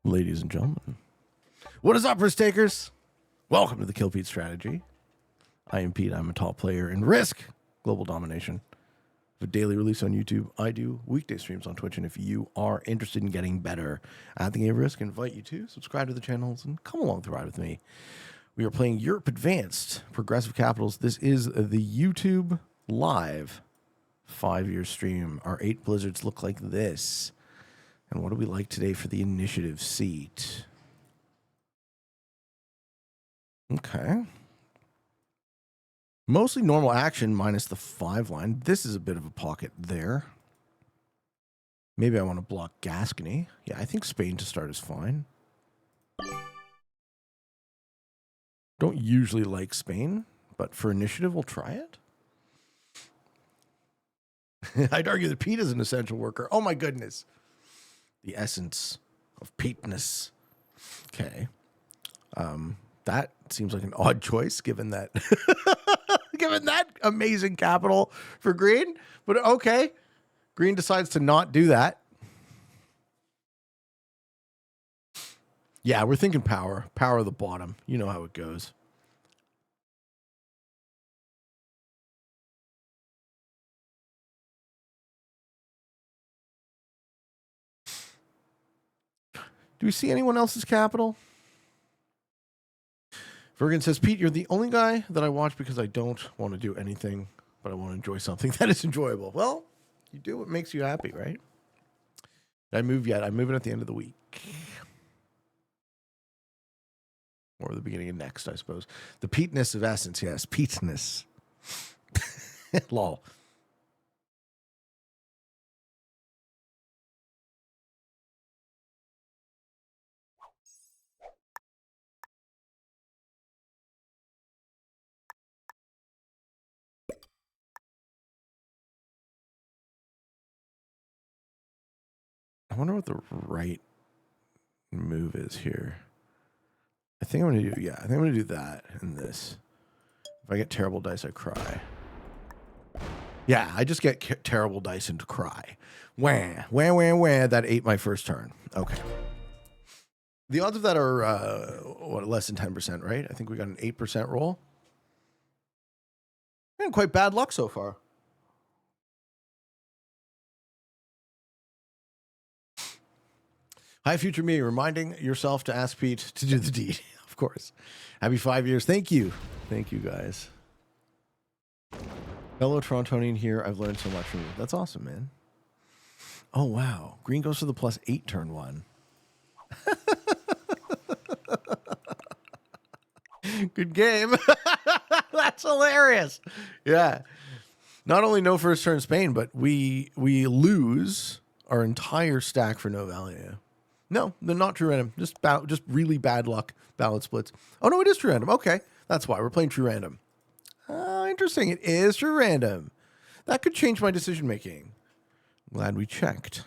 Ladies and gentlemen, what is up, risk takers? Welcome to the Kill Pete strategy. I am Pete. I'm a top player in Risk Global Domination. A daily release on YouTube. I do weekday streams on Twitch, and if you are interested in getting better at the game of Risk, I invite you to subscribe to the channels and come along the ride with me. We are playing Europe Advanced Progressive Capitals. This is the YouTube live 5-year stream. Our 8 blizzards look like this. And what do we like today for the initiative seat? Okay. Mostly normal action minus the 5 line. This is a bit of a pocket there. Maybe I want to block Gascony. Yeah, I think Spain to start is fine. Don't usually like Spain, but for initiative, we'll try it. I'd argue that Pete is an essential worker. Oh my goodness. The essence of Peteness. Okay. That seems like an odd choice given that given that amazing capital for green. But okay. Green decides to not do that. Yeah, we're thinking power. Power of the bottom. You know how it goes. Do we see anyone else's capital? Vergan says, Pete, you're the only guy that I watch because I don't want to do anything, but I want to enjoy something that is enjoyable. Well, you do what makes you happy, right? Did I move yet? I'm moving at the end of the week. Or the beginning of next, I suppose. The Peteness of essence, yes. Peteness. Lol. I wonder what the right move is here. I think I'm going to do, yeah, I think I'm going to do that and this. If I get terrible dice, I cry. Yeah, I just get terrible dice and cry. Wah, wah, wah, wah. That ate my first turn. Okay. The odds of that are, less than 10%, right? I think we got an 8% roll. And quite bad luck so far. Hi, future me, reminding yourself to ask Pete to do the deed. Of course. Happy 5 years. Thank you. Thank you, guys. Fellow Torontonian here. I've learned so much from you. That's awesome, man. Oh, wow. Green goes to the +8 turn 1. Good game. That's hilarious. Yeah. Not only no first turn Spain, but we lose our entire stack for no value. No, they're not true random. Just really bad luck ballot splits. Oh, no, it is true random. Okay. That's why we're playing true random. Interesting. It is true random. That could change my decision making. Glad we checked.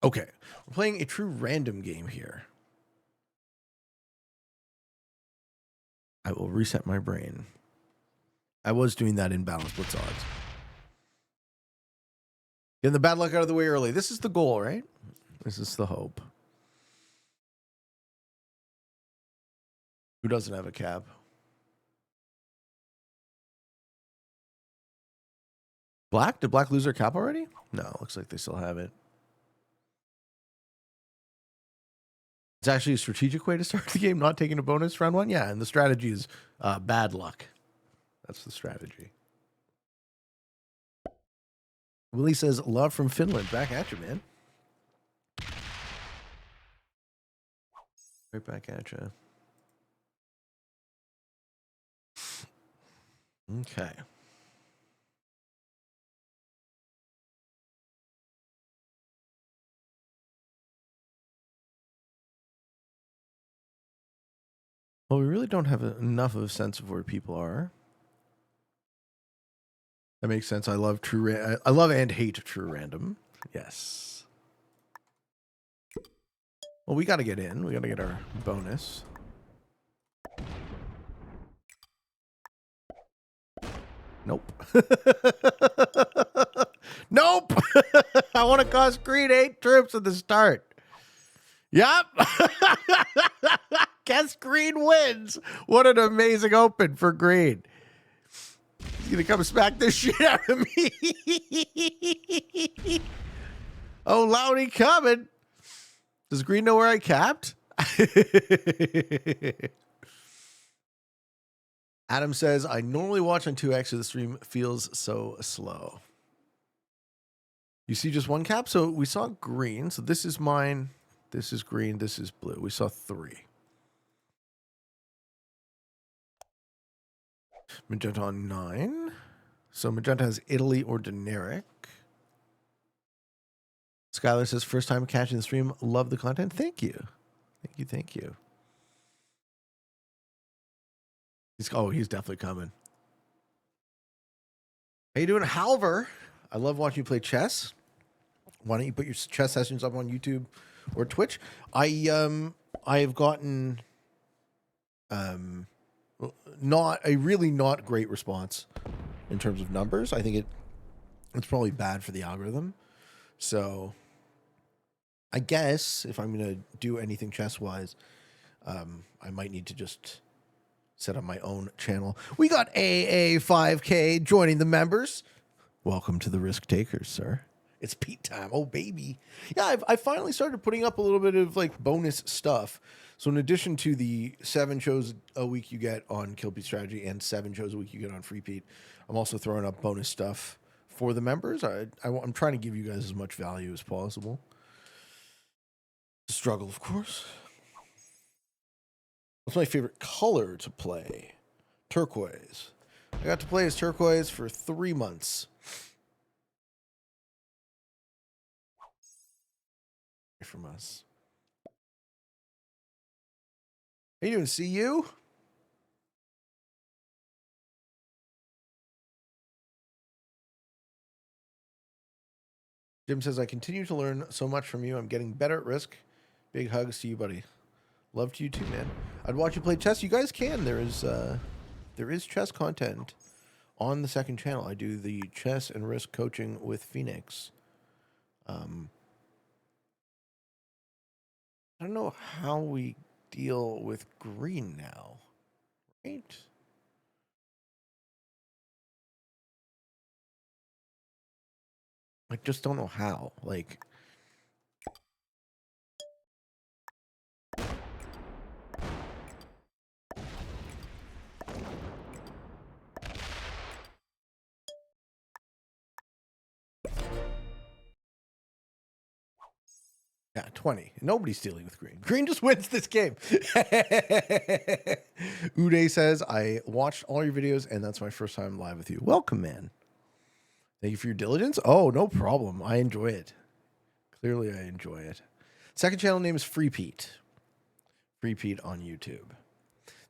Okay. We're playing a true random game here. I will reset my brain. I was doing that in balance blitz odds. Getting the bad luck out of the way early. This is the goal, right? This is the hope. Who doesn't have a cap? Black? Did Black lose their cap already? No, looks like they still have it. It's actually a strategic way to start the game, not taking a bonus round 1. Yeah, and the strategy is bad luck. That's the strategy. Willie says, love from Finland. Back at you, man. Right back at you. Okay. Well, we really don't have enough of a sense of where people are. That makes sense. I love I love and hate true random. Yes. Well, we got to get in. We got to get our bonus. Nope. Nope. I want to cost green 8 troops at the start. Yep. Guess green wins. What an amazing open for green. He's going to come smack the shit out of me. Oh, Loudy coming. Does green know where I capped? Adam says, I normally watch on 2x, so the stream feels so slow. You see just one cap? So we saw green. So this is mine. This is green. This is blue. We saw 3. Magenta on 9. So Magenta has Italy or generic. Skylar says, first time catching the stream. Love the content. Thank you. Thank you. Thank you. He's definitely coming. How you doing, Halver? I love watching you play chess. Why don't you put your chess sessions up on YouTube or Twitch? I've gotten not great response in terms of numbers. I think it's probably bad for the algorithm. So I guess if I'm going to do anything chess-wise, I might need to just set up my own channel. We got AA5K joining the members. Welcome to the Risk Takers, sir. It's Pete time. Oh, baby. Yeah, I finally started putting up a little bit of like bonus stuff. So in addition to the 7 shows a week you get on Kill Pete Strategy and 7 shows a week you get on Free Pete, I'm also throwing up bonus stuff for the members. I'm trying to give you guys as much value as possible. Struggle, of course. What's my favorite color to play? Turquoise. I got to play as turquoise for 3 months. From us. How you doing? See you? Jim says, I continue to learn so much from you. I'm getting better at Risk. Big hugs to you, buddy. Love to you too, man. I'd watch you play chess. You guys can. There is chess content on the second channel. I do the chess and Risk coaching with Phoenix. I don't know how we deal with green now, right? I just don't know how. Like, yeah, 20. Nobody's stealing with green. Green just wins this game. Uday says, I watched all your videos, and that's my first time live with you. Welcome, man. Thank you for your diligence. Oh, no problem. I enjoy it. Clearly, I enjoy it. Second channel name is Free Pete. Free Pete on YouTube.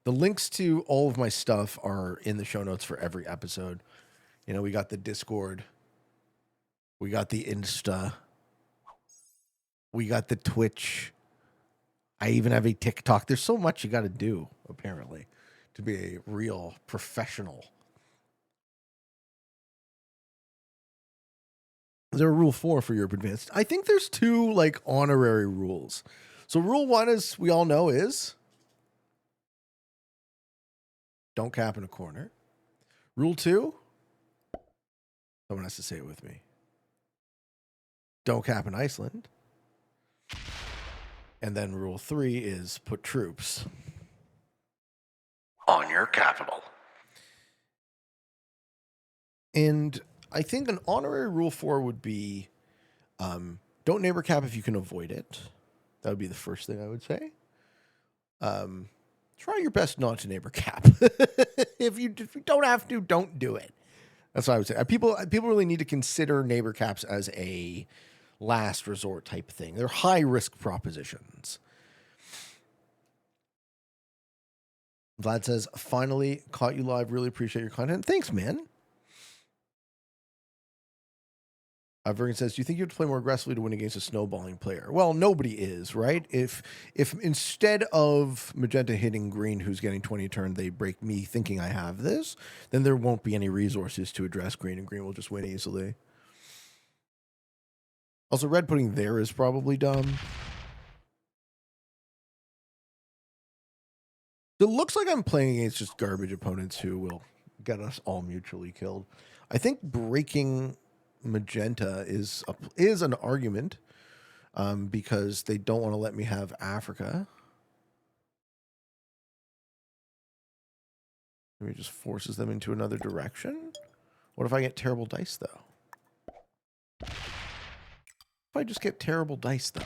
The links to all of my stuff are in the show notes for every episode. You know, we got the Discord. We got the Insta. We got the Twitch. I even have a TikTok. There's so much you got to do, apparently, to be a real professional. Is there a rule 4 for Europe Advanced? I think there's 2 like honorary rules. So rule 1, as we all know, is don't cap in a corner. Rule 2, someone has to say it with me. Don't cap in Iceland. And then rule 3 is put troops on your capital. And I think an honorary rule 4 would be don't neighbor cap if you can avoid it. That would be the first thing I would say. Try your best not to neighbor cap. If you don't have to, don't do it. That's what I would say. People really need to consider neighbor caps as a last resort type thing. They're high risk propositions. Vlad says, finally caught you live. Really appreciate your content. Thanks, man. Vergan says, do you think you have to play more aggressively to win against a snowballing player? Well, nobody is, right? If instead of Magenta hitting green, who's getting 20 a turn, they break me thinking I have this, then there won't be any resources to address green, and green will just win easily. Also, red putting there is probably dumb. It looks like I'm playing against just garbage opponents who will get us all mutually killed. I think breaking Magenta is an argument because they don't want to let me have Africa. Maybe it just forces them into another direction. What if I get terrible dice, though? If I just get terrible dice, though?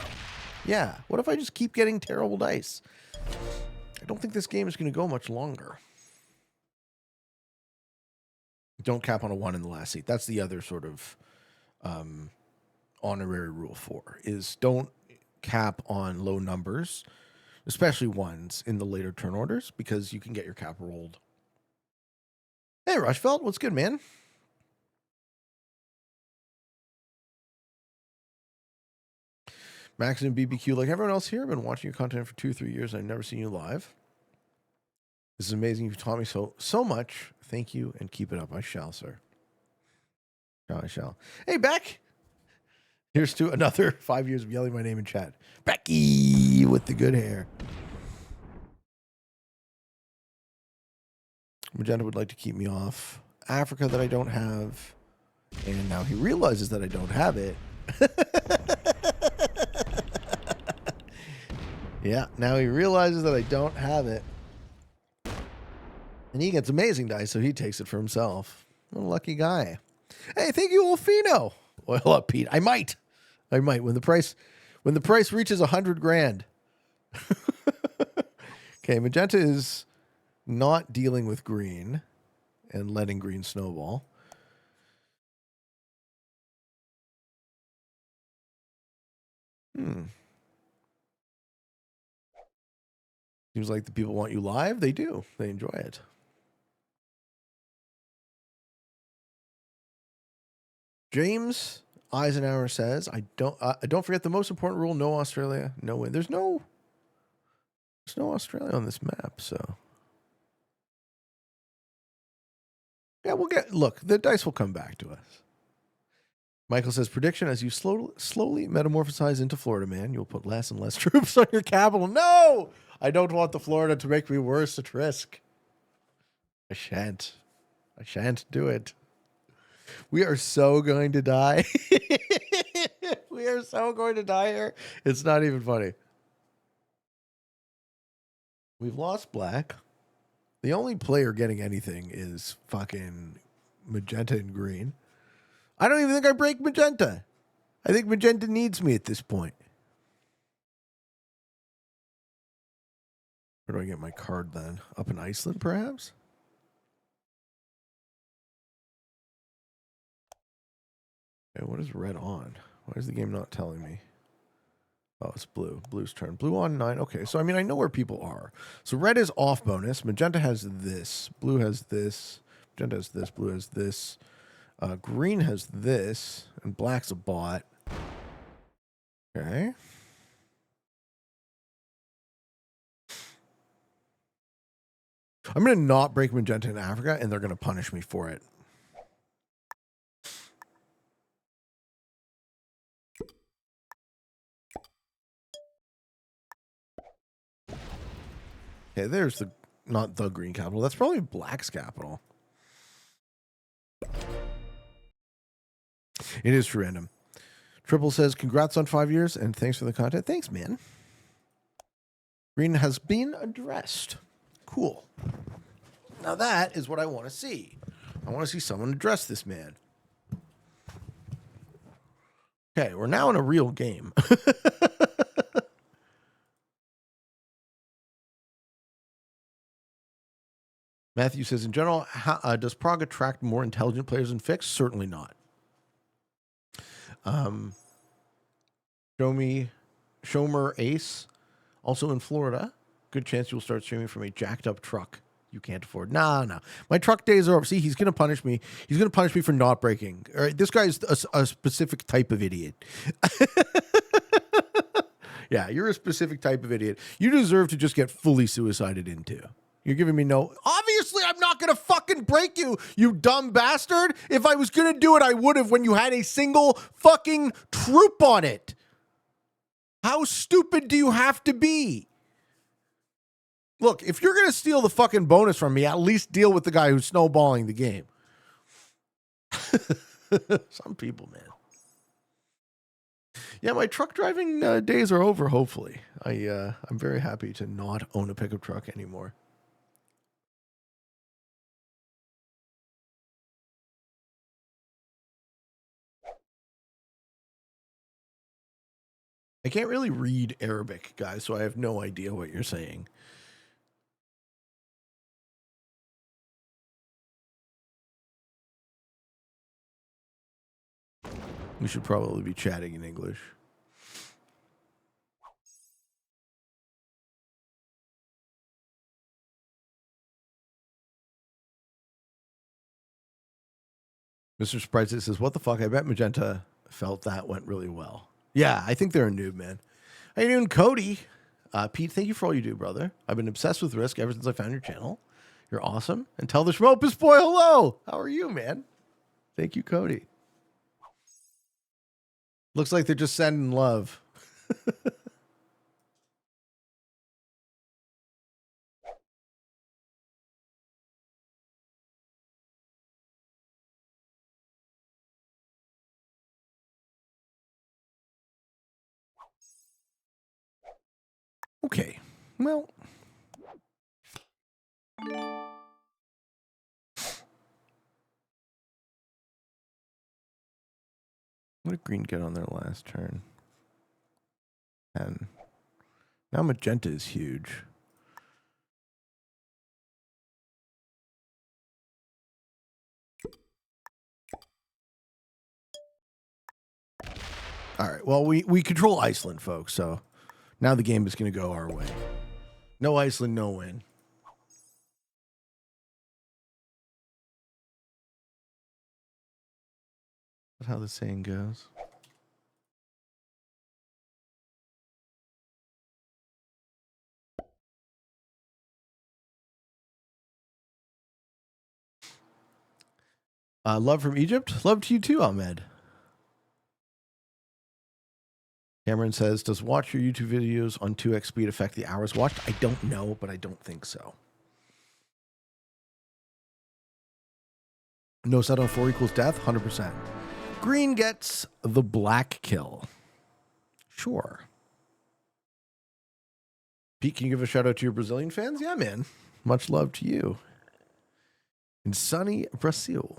Yeah, what if I just keep getting terrible dice? I don't think this game is going to go much longer. Don't cap on a 1 in the last seat. That's the other sort of honorary rule 4, is don't cap on low numbers, especially 1s in the later turn orders, because you can get your cap rolled. Hey, Rushfeld, what's good, man? Max and BBQ, like everyone else here, I've been watching your content for 2-3 years. I've never seen you live. This is amazing. You've taught me so much. Thank you, and keep it up. I shall, sir. I shall. Hey, Beck. Here's to another 5 years of yelling my name in chat. Becky with the good hair. Magenta would like to keep me off Africa that I don't have. And now he realizes that I don't have it. Yeah, now he realizes that I don't have it. And he gets amazing dice, so he takes it for himself. What a lucky guy. Hey, thank you, Olfino. Well up, Pete. I might. When the price reaches 100 grand. Okay, Magenta is not dealing with green and letting green snowball. Seems like the people want you live. They do. They enjoy it. James Eisenhower says, "I don't forget the most important rule: no Australia, no win." There's no Australia on this map, so yeah, look. The dice will come back to us. Michael says, prediction: as you slowly metamorphosize into Florida Man, you'll put less and less troops on your capital. No, I don't want the Florida to make me worse at risk. I shan't do it. We are so going to die. We are so going to die here. It's not even funny. We've lost black. The only player getting anything is fucking Magenta and green. I don't even think I break Magenta. I think Magenta needs me at this point. Where do I get my card then? Up in Iceland, perhaps? Okay, what is red on? Why is the game not telling me? Oh, it's blue. Blue's turn. Blue on 9. Okay, so I mean, I know where people are. So red is off bonus. Magenta has this. Blue has this. Magenta has this. Blue has this. Green has this. And black's a bot. Okay. I'm going to not break Magenta in Africa, and they're going to punish me for it. Okay, there's not the green capital. That's probably black's capital. It is true random. Triple says, congrats on 5 years, and thanks for the content. Thanks, man. Green has been addressed. Cool. Now that is what I want to see. I want to see someone address this man. Okay, we're now in a real game. Matthew says, in general, does Prague attract more intelligent players than Fix? Certainly not. Shomer Ace, also in Florida. Good chance you'll start streaming from a jacked up truck you can't afford. No. My truck days are over. See, he's going to punish me. He's going to punish me for not breaking. All right, this guy is a specific type of idiot. Yeah, you're a specific type of idiot. You deserve to just get fully suicided into. You're giving me no... Obviously, I'm not going to fucking break you, you dumb bastard. If I was going to do it, I would have when you had a single fucking troop on it. How stupid do you have to be? Look, if you're going to steal the fucking bonus from me, at least deal with the guy who's snowballing the game. Some people, man. Yeah, my truck driving days are over, hopefully. I'm very happy to not own a pickup truck anymore. I can't really read Arabic, guys, so I have no idea what you're saying. We should probably be chatting in English. Mr. Sprite says, what the fuck? I bet Magenta felt that went really well. Yeah, I think they're a noob, man. How you doing, Cody? Pete, thank you for all you do, brother. I've been obsessed with Risk ever since I found your channel. You're awesome. And tell the Schmopus boy hello. How are you, man? Thank you, Cody. Looks like they're just sending love. Okay. Well. What did green get on their last turn? 10. Now Magenta is huge. All right. Well, we control Iceland, folks. So now the game is going to go our way. No Iceland, no win. That's how the saying goes. Love from Egypt. Love to you too, Ahmed. Cameron says, does watch your YouTube videos on 2x speed affect the hours watched? I don't know, but I don't think so. No set on 4 equals death, 100%. Green gets the black kill. Sure. Pete, can you give a shout out to your Brazilian fans? Yeah, man. Much love to you. In sunny Brazil.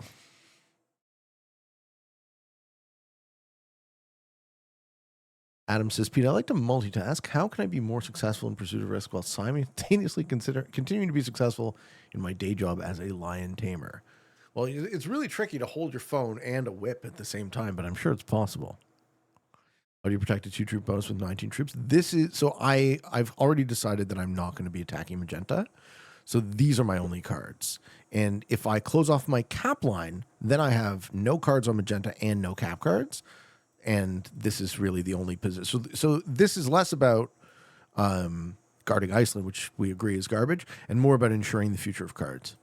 Adam says, Pete, I like to multitask. How can I be more successful in pursuit of risk while simultaneously continuing to be successful in my day job as a lion tamer? Well, it's really tricky to hold your phone and a whip at the same time, but I'm sure it's possible. How do you protect a 2-troop bonus with 19 troops? I've already decided that I'm not going to be attacking Magenta. So these are my only cards. And if I close off my cap line, then I have no cards on Magenta and no cap cards. And this is really the only position. So this is less about guarding Iceland, which we agree is garbage, and more about ensuring the future of cards.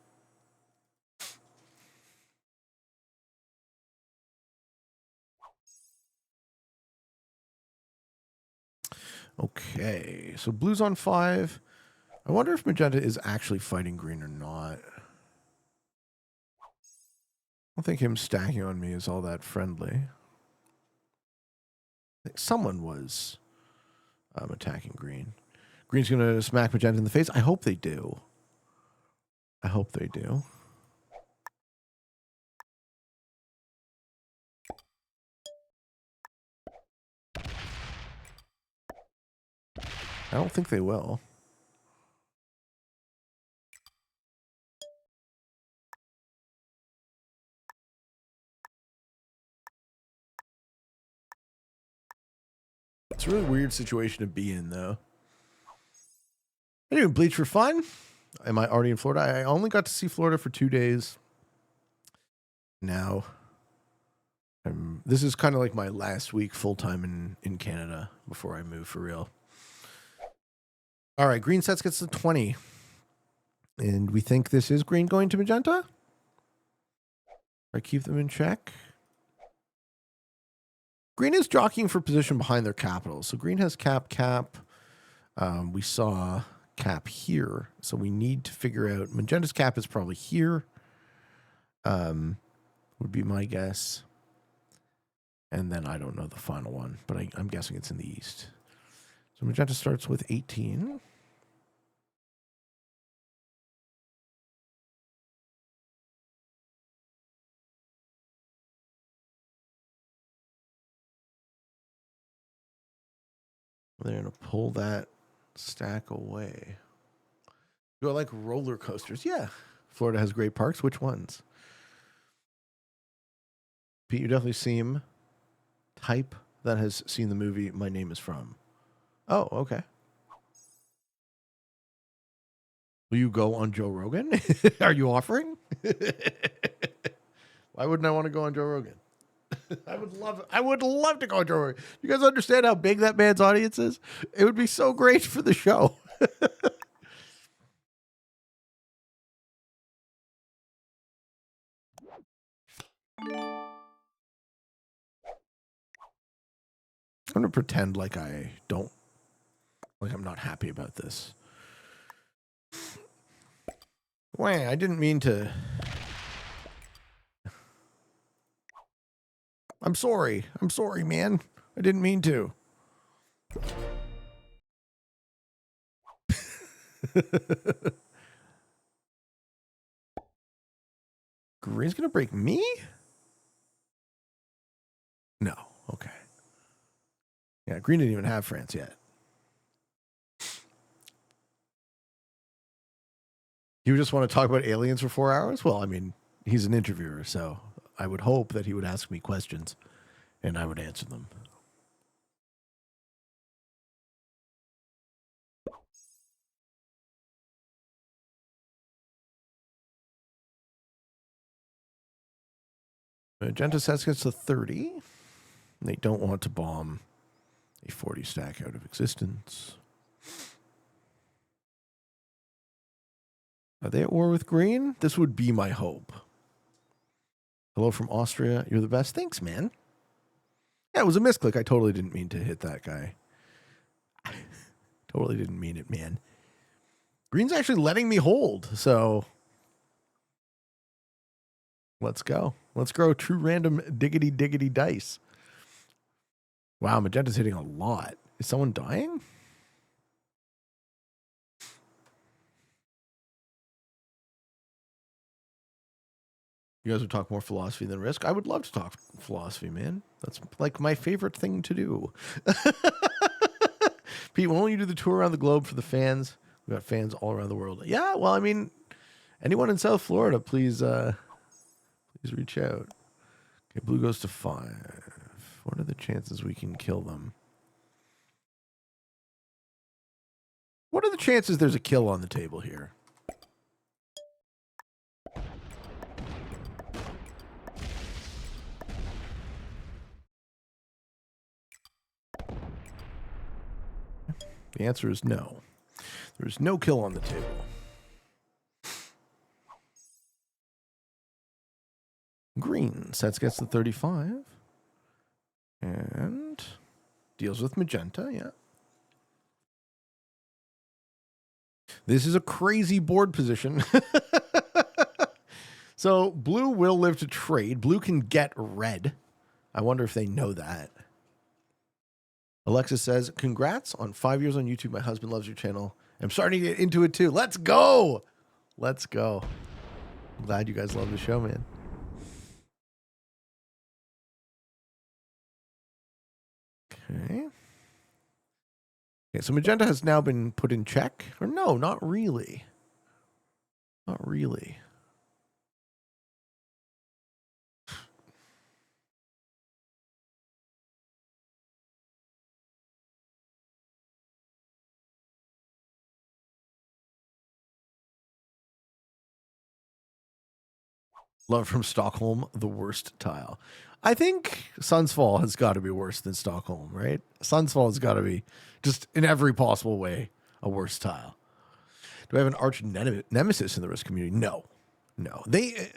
Okay, so blue's on 5. I wonder if Magenta is actually fighting green or not. I don't think him stacking on me is all that friendly. I think someone was attacking green. Green's going to smack Magenta in the face. I hope they do. I hope they do. I don't think they will. It's a really weird situation to be in, though. Anyway, Bleach for fun. Am I already in Florida? I only got to see Florida for 2 days. Now, this is kind of like my last week full-time in Canada before I move for real. All right, green sets gets to 20. And we think this is green going to Magenta? I keep them in check. Green is jockeying for position behind their capital. So green has cap. We saw cap here. So we need to figure out, Magenta's cap is probably here. Would be my guess. And then I don't know the final one, but I'm guessing it's in the east. So Magenta starts with 18. They're going to pull that stack away. Do I like roller coasters? Yeah. Florida has great parks. Which ones? Pete, you definitely seem type that has seen the movie My Name is From. Oh, okay. Will you go on Joe Rogan? Are you offering? Why wouldn't I want to go on Joe Rogan? I would love to go on Joe Rogan. You guys understand how big that man's audience is? It would be so great for the show. I'm going to pretend like I'm not happy about this. Wait, I didn't mean to. I'm sorry. I'm sorry, man. I didn't mean to. Green's going to break me? No. Okay. Yeah, Green didn't even have France yet. You just want to talk about aliens for 4 hours? Well, I mean, he's an interviewer, so I would hope that he would ask me questions and I would answer them. Magenta sets gets to 30. They don't want to bomb a 40 stack out of existence. Are they at war with Green? This would be my hope. Hello from Austria. You're the best. Thanks, man. Yeah, it was a misclick. I totally didn't mean to hit that guy. Totally didn't mean it, man. Green's actually letting me hold, so let's go. Let's grow true random diggity dice. Wow, Magenta's hitting a lot. Is someone dying? You guys would talk more philosophy than Risk? I would love to talk philosophy, man. That's like my favorite thing to do. Pete, why don't you do the tour around the globe for the fans? We've got fans all around the world. Yeah, well, I mean, anyone in South Florida, please reach out. Okay, blue goes to 5. What are the chances we can kill them? What are the chances there's a kill on the table here? The answer is no. There's no kill on the table. Green sets gets to 35. And deals with Magenta, yeah. This is a crazy board position. So blue will live to trade. Blue can get red. I wonder if they know that. Alexis says, congrats on 5 years on YouTube. My husband loves your channel. I'm starting to get into it too. Let's go. Let's go. I'm glad you guys love the show, man. Okay. Okay, so Magenta has now been put in check. Or no, not really. Not really. Love from Stockholm, the worst tile. I think Sunsfall has got to be worse than Stockholm, right? Sunsfall has got to be, just in every possible way, a worse tile. Do I have an arch nemesis in the Risk community? No. They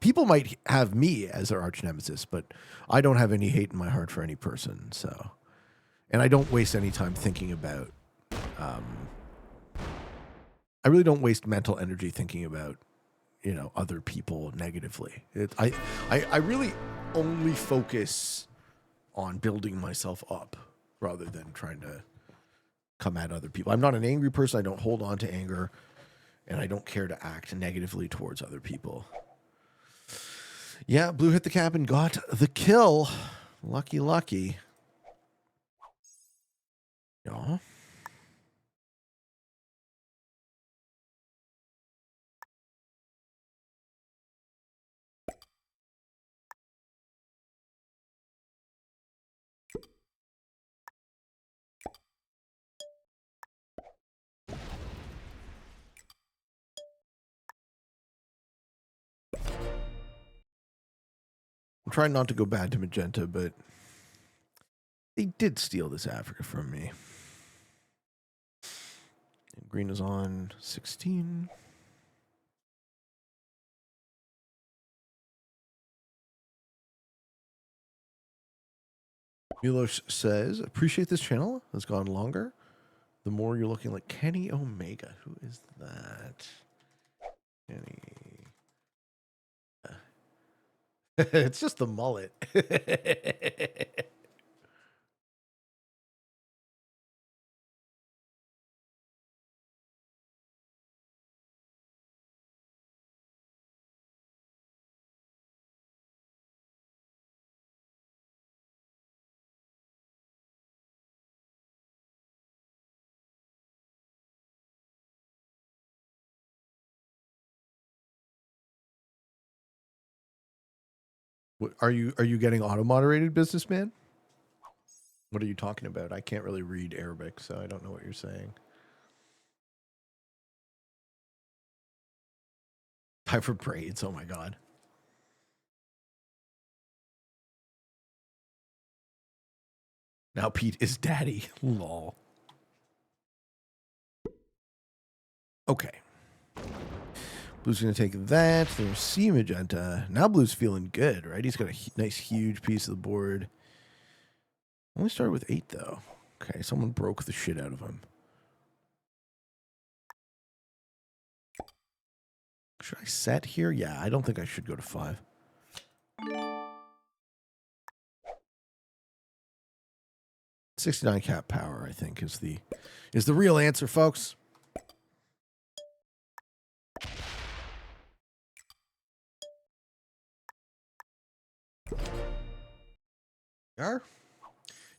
people might have me as their arch nemesis, but I don't have any hate in my heart for any person. So, and I don't waste any time thinking about I really don't waste mental energy thinking about, other people negatively. I really only focus on building myself up rather than trying to come at other people. I'm not an angry person. I don't hold on to anger, and I don't care to act negatively towards other people. Yeah, Blue hit the cap and got the kill. Lucky, lucky. Yeah. I'm trying not to go bad to Magenta, but they did steal this Africa from me. And green is on 16. Milos says, appreciate this channel. Has gone longer. The more you're looking like Kenny Omega. Who is that? Kenny. It's just the mullet. Are you getting auto moderated, businessman? What are you talking about? I can't really read Arabic, so I don't know what you're saying. Time for braids. Oh my god. Now Pete is daddy. Lol. Okay. Blue's going to take that. There's C Magenta. Now Blue's feeling good, right? He's got a nice, huge piece of the board. Only started with 8, though. Okay, someone broke the shit out of him. Should I set here? Yeah, I don't think I should go to 5. $69 cap power, I think, is the real answer, folks.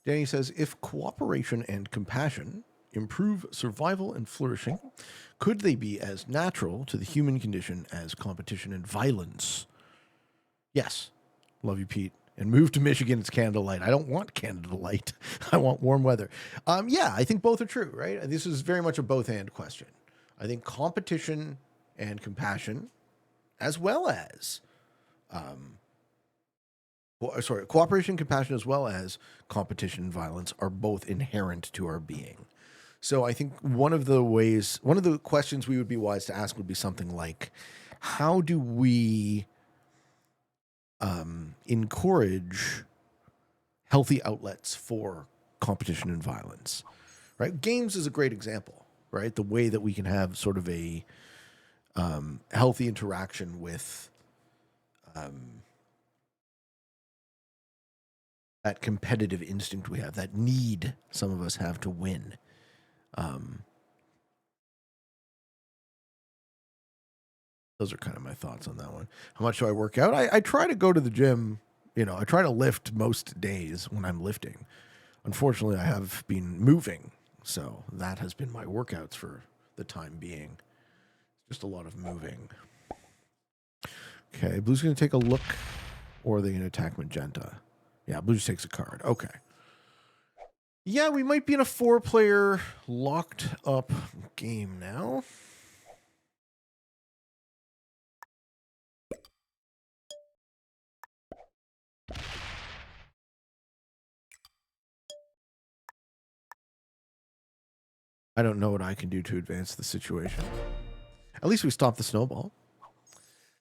Danny says, if cooperation and compassion improve survival and flourishing, could they be as natural to the human condition as competition and violence? Yes. Love you, Pete. And move to Michigan, it's Canada Light. I don't want Canada Light. I want warm weather. Yeah, I think both are true, right? This is very much a both-and question. I think competition and compassion, as well as cooperation, compassion, as well as competition and violence are both inherent to our being. So I think one of the questions we would be wise to ask would be something like, how do we encourage healthy outlets for competition and violence, right? Games is a great example, right? The way that we can have sort of a healthy interaction with that competitive instinct we have, that need some of us have to win. Those are kind of my thoughts on that one. How much do I work out? I try to go to the gym. I try to lift most days when I'm lifting. Unfortunately, I have been moving, so that has been my workouts for the time being. Just a lot of moving. Okay, Blue's going to take a look, or are they going to attack Magenta? Yeah, Blue just takes a card. Okay. Yeah, we might be in a 4-player locked up game now. I don't know what I can do to advance the situation. At least we stopped the snowball.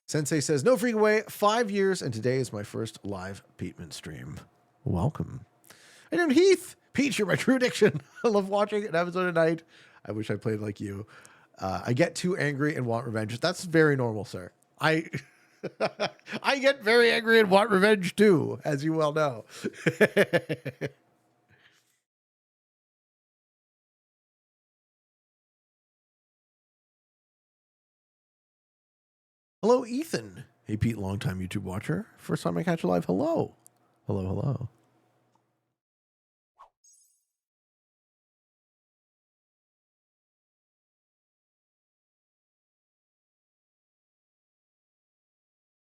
Sensei says, no freak away, 5 years, and today is my first live Peteman stream. Welcome. And Heath, Pete, you're my true addiction. I love watching an episode a night. I wish I played like you. I get too angry and want revenge. That's very normal, sir. I I get very angry and want revenge too, as you well know. Hello, Ethan. Hey, Pete, longtime YouTube watcher. First time I catch you live. Hello. Hello, hello.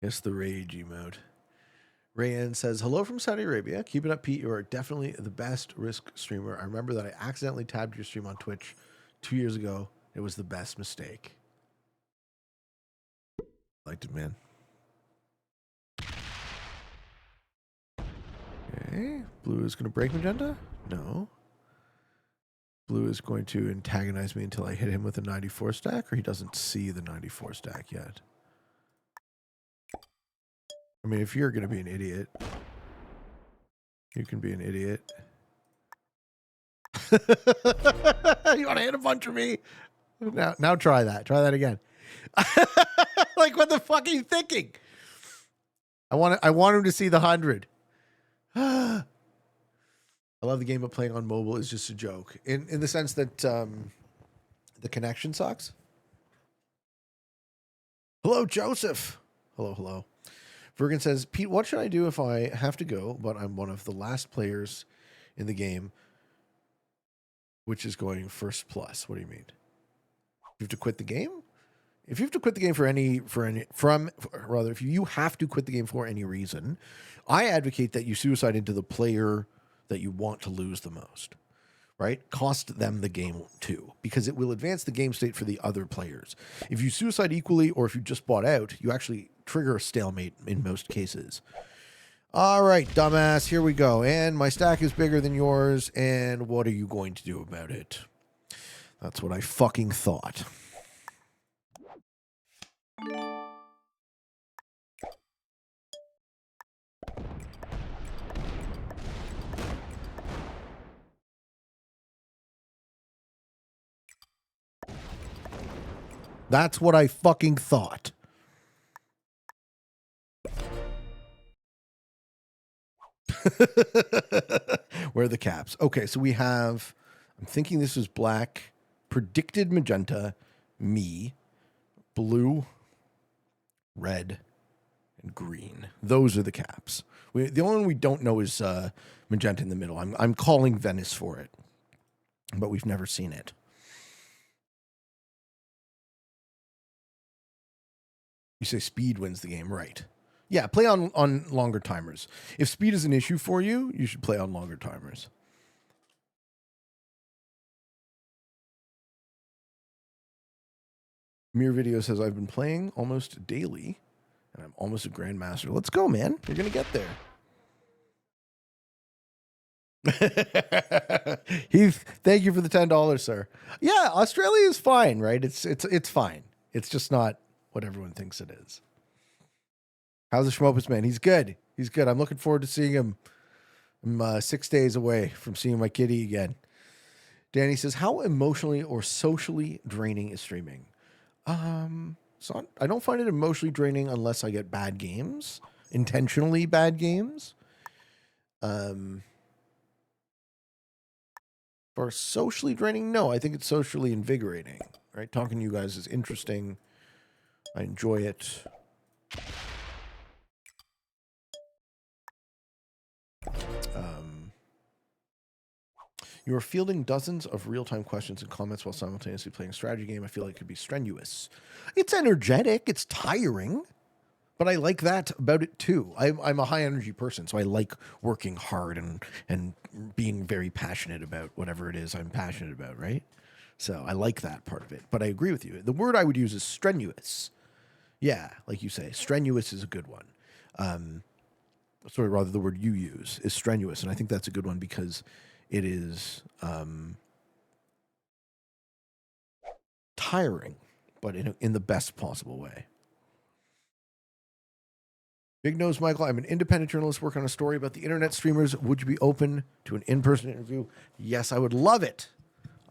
It's the rage emote. Rayanne says, hello from Saudi Arabia. Keep it up, Pete. You are definitely the best Risk streamer. I remember that I accidentally tabbed your stream on Twitch 2 years ago. It was the best mistake. Liked it, man. Okay. Blue is going to break Magenta? No. Blue is going to antagonize me until I hit him with a 94 stack, or he doesn't see the 94 stack yet. I mean, if you're going to be an idiot, you can be an idiot. You want to hit a bunch of me? Now try that. Try that again. Like, what the fuck are you thinking? I want him to see the 100. I love the game, but playing on mobile is just a joke. In the sense that the connection sucks. Hello, Joseph. Hello, hello. Vergan says, Pete, what should I do if I have to go, but I'm one of the last players in the game, which is going first plus? What do you mean? You have to quit the game? If you have to quit the game if you have to quit the game for any reason, I advocate that you suicide into the player that you want to lose the most, right? Cost them the game too, because it will advance the game state for the other players. If you suicide equally, or if you just bought out, you actually trigger a stalemate in most cases. All right, dumbass, here we go. And my stack is bigger than yours, and what are you going to do about it? That's what I fucking thought. That's what I fucking thought. Where are the caps? Okay, so we have, I'm thinking this is black, predicted magenta, me, blue, red, and green. Those are the caps. The only one we don't know is magenta in the middle. I'm calling Venice for it, but we've never seen it. You say speed wins the game, right? Yeah, play on longer timers. If speed is an issue for you, you should play on longer timers. Mirror Video says, I've been playing almost daily, and I'm almost a grandmaster. Let's go, man. You're going to get there. Heath, thank you for the $10, sir. Yeah, Australia is fine, right? It's fine. It's just not what everyone thinks it is. How's the Schmopus man? He's good. He's good. I'm looking forward to seeing him. I'm 6 days away from seeing my kitty again. Danny says, how emotionally or socially draining is streaming? So I don't find it emotionally draining unless I get bad games, intentionally bad games. For socially draining, no, I think it's socially invigorating, right? Talking to you guys is interesting. I enjoy it. You are fielding dozens of real-time questions and comments while simultaneously playing a strategy game. I feel like it could be strenuous. It's energetic. It's tiring. But I like that about it too. I'm a high-energy person, so I like working hard and being very passionate about whatever it is I'm passionate about, right? So I like that part of it. But I agree with you. The word I would use is strenuous. Yeah, like you say, strenuous is a good one. Sorry, rather the word you use is strenuous, and I think that's a good one because it is tiring, but in the best possible way. Big Nose Michael, I'm an independent journalist working on a story about the internet streamers. Would you be open to an in-person interview? Yes, I would love it.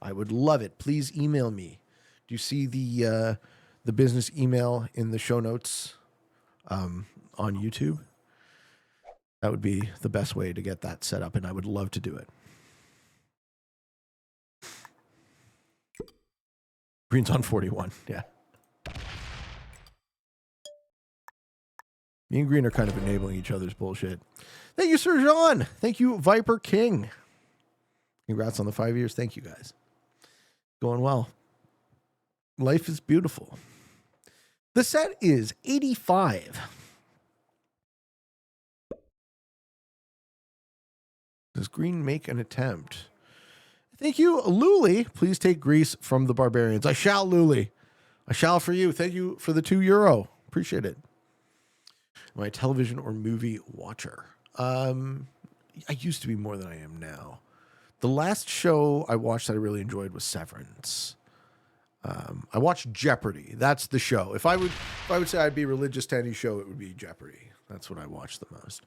I would love it. Please email me. Do you see the business email in the show notes on YouTube? That would be the best way to get that set up, and I would love to do it. Green's on 41, yeah. Me and Green are kind of enabling each other's bullshit. Thank you, Sir John. Thank you, Viper King. Congrats on the 5 years. Thank you, guys. Going well. Life is beautiful. The set is 85. Does Green make an attempt? Thank you, Luli. Please take Greece from the barbarians. I shall, Luli. I shall for you. Thank you for the €2. Appreciate it. Am I a television or movie watcher? I used to be more than I am now. The last show I watched that I really enjoyed was Severance. I watched Jeopardy. That's the show. If I would say I'd be religious to any show, it would be Jeopardy. That's what I watched the most.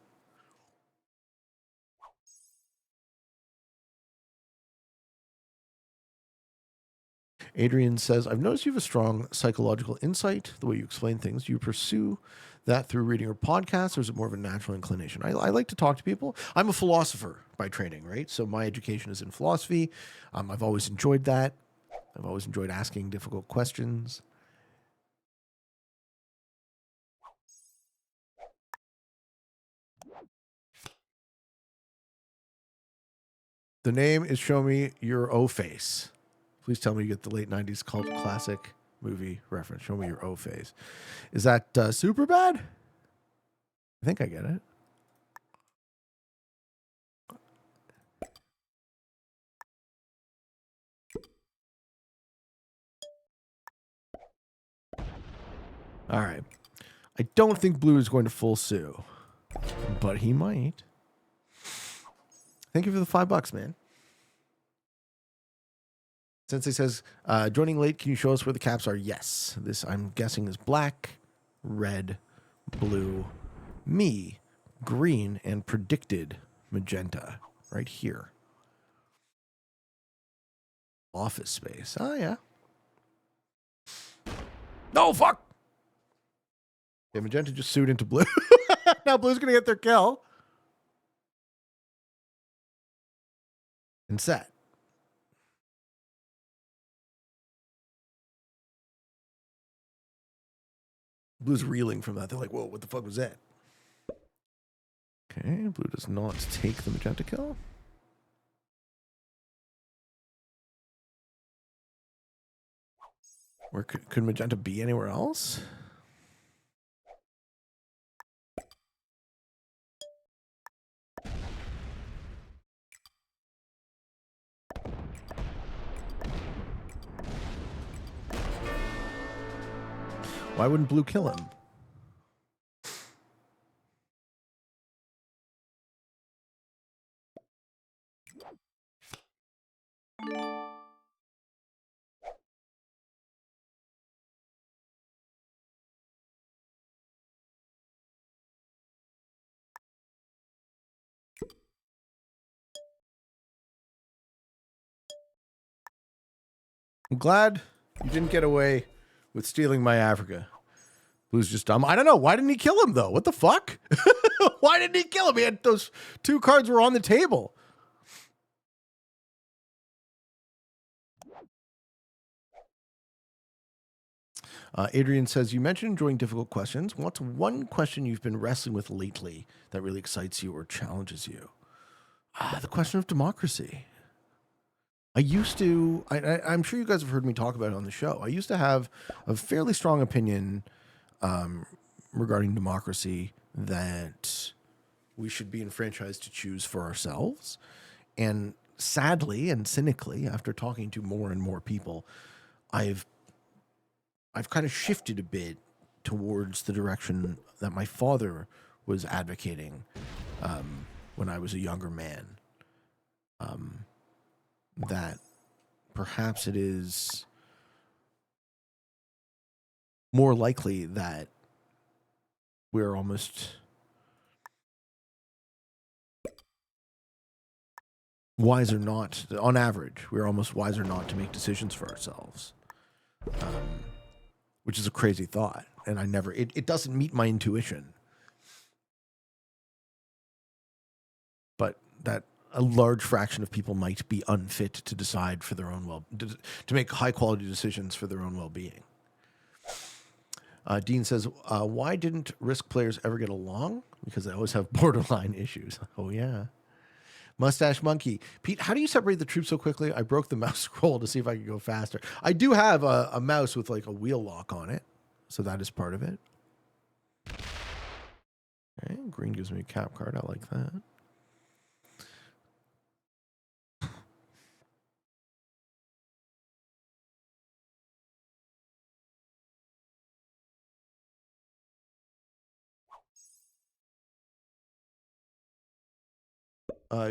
Adrian says, I've noticed you have a strong psychological insight, the way you explain things. Do you pursue that through reading or podcasts, or is it more of a natural inclination? I like to talk to people. I'm a philosopher by training, right? So my education is in philosophy. I've always enjoyed that. I've always enjoyed asking difficult questions. The name is Show Me Your O-Face. Please tell me you get the late 90s cult classic movie reference. Show me your O-Face. Is that super bad? I think I get it. All right. I don't think Blue is going to full sue, but he might. Thank you for the $5, man. Sensei says, joining late, can you show us where the caps are? Yes. This, I'm guessing, is black, red, blue, me, green, and predicted magenta right here. Office space. Oh, yeah. No, fuck! Yeah, magenta just sued into blue. Now blue's going to get their kill. And set. Blue's reeling from that. They're like, whoa, what the fuck was that? Okay, blue does not take the magenta kill. Where could magenta be anywhere else? Why wouldn't blue kill him? I'm glad you didn't get away with stealing my Africa. Blue's just dumb. I don't know. Why didn't he kill him, though? What the fuck? Why didn't he kill him? He had those 2 cards were on the table. Adrian says, you mentioned enjoying difficult questions. What's one question you've been wrestling with lately that really excites you or challenges you? The question of democracy. I used to, I'm sure you guys have heard me talk about it on the show. I used to have a fairly strong opinion regarding democracy, that we should be enfranchised to choose for ourselves. And sadly and cynically, after talking to more and more people, I've kind of shifted a bit towards the direction that my father was advocating when I was a younger man. That perhaps it is more likely that we're almost wiser not, on average, we're almost wiser not to make decisions for ourselves. which is a crazy thought. And it doesn't meet my intuition. But that a large fraction of people might be unfit to decide for their own to make high quality decisions for their own well-being. Dean says, why didn't Risk players ever get along? Because they always have borderline issues. Oh, yeah. Mustache Monkey. Pete, how do you separate the troops so quickly? I broke the mouse scroll to see if I could go faster. I do have a mouse with like a wheel lock on it. So that is part of it. Okay, green gives me a cap card. I like that.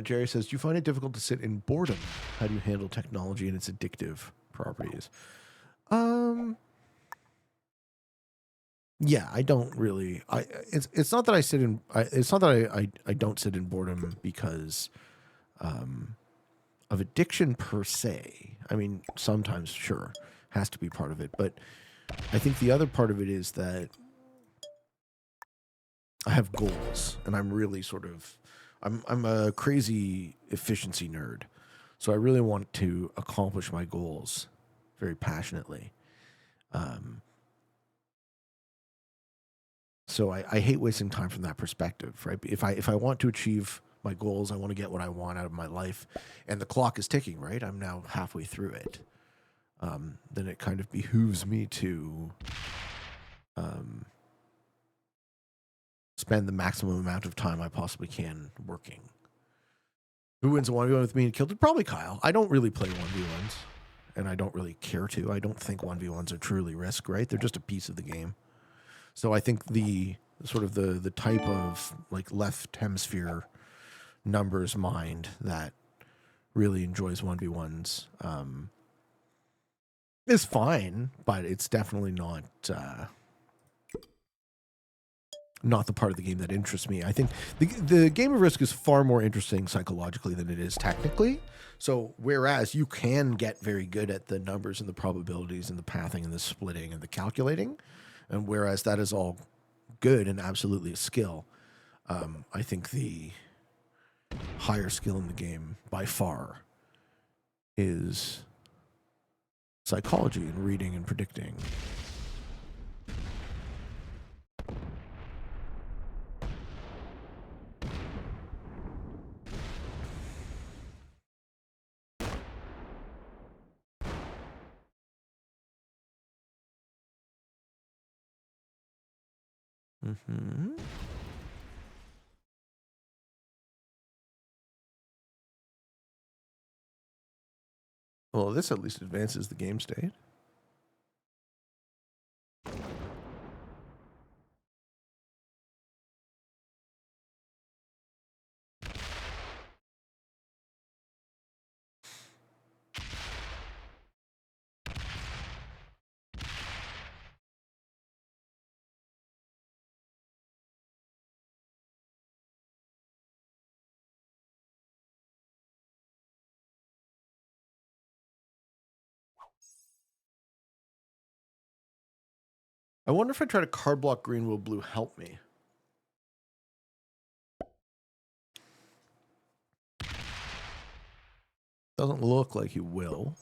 Jerry says, do you find it difficult to sit in boredom? How do you handle technology and its addictive properties? Yeah, I don't really. It's not that I sit in. It's not that I don't sit in boredom because of addiction per se. I mean, sometimes sure has to be part of it, but I think the other part of it is that I have goals, and I'm really sort of. I'm a crazy efficiency nerd, so I really want to accomplish my goals very passionately. So I hate wasting time from that perspective, right? If I want to achieve my goals, I want to get what I want out of my life, and the clock is ticking, right? I'm now halfway through it. Then it kind of behooves me to spend the maximum amount of time I possibly can working. Who wins a 1v1 with me and killed it? Probably Kyle. I don't really play 1v1s, and I don't really care to. I don't think 1v1s are truly Risk, right? They're just a piece of the game. So I think the sort of the type of like left hemisphere numbers mind that really enjoys 1v1s is fine, but it's definitely not the part of the game that interests me. I think the game of Risk is far more interesting psychologically than it is technically. So whereas you can get very good at the numbers and the probabilities and the pathing and the splitting and the calculating, and whereas that is all good and absolutely a skill, I think the higher skill in the game by far is psychology and reading and predicting. Mm-hmm. Well, this at least advances the game state. I wonder if I try to card block green, will blue help me? Doesn't look like he will.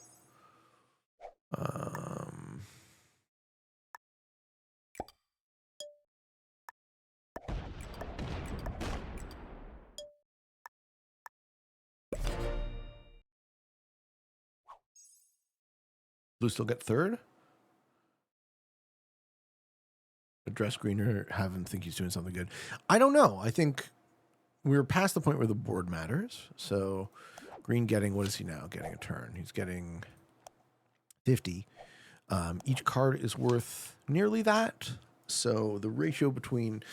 Blue still get third? Address greener, have him think he's doing something good. I don't know. I think we're past the point where the board matters. So green getting, what is he now? Getting a turn. He's getting 50. Each card is worth nearly that. So the ratio between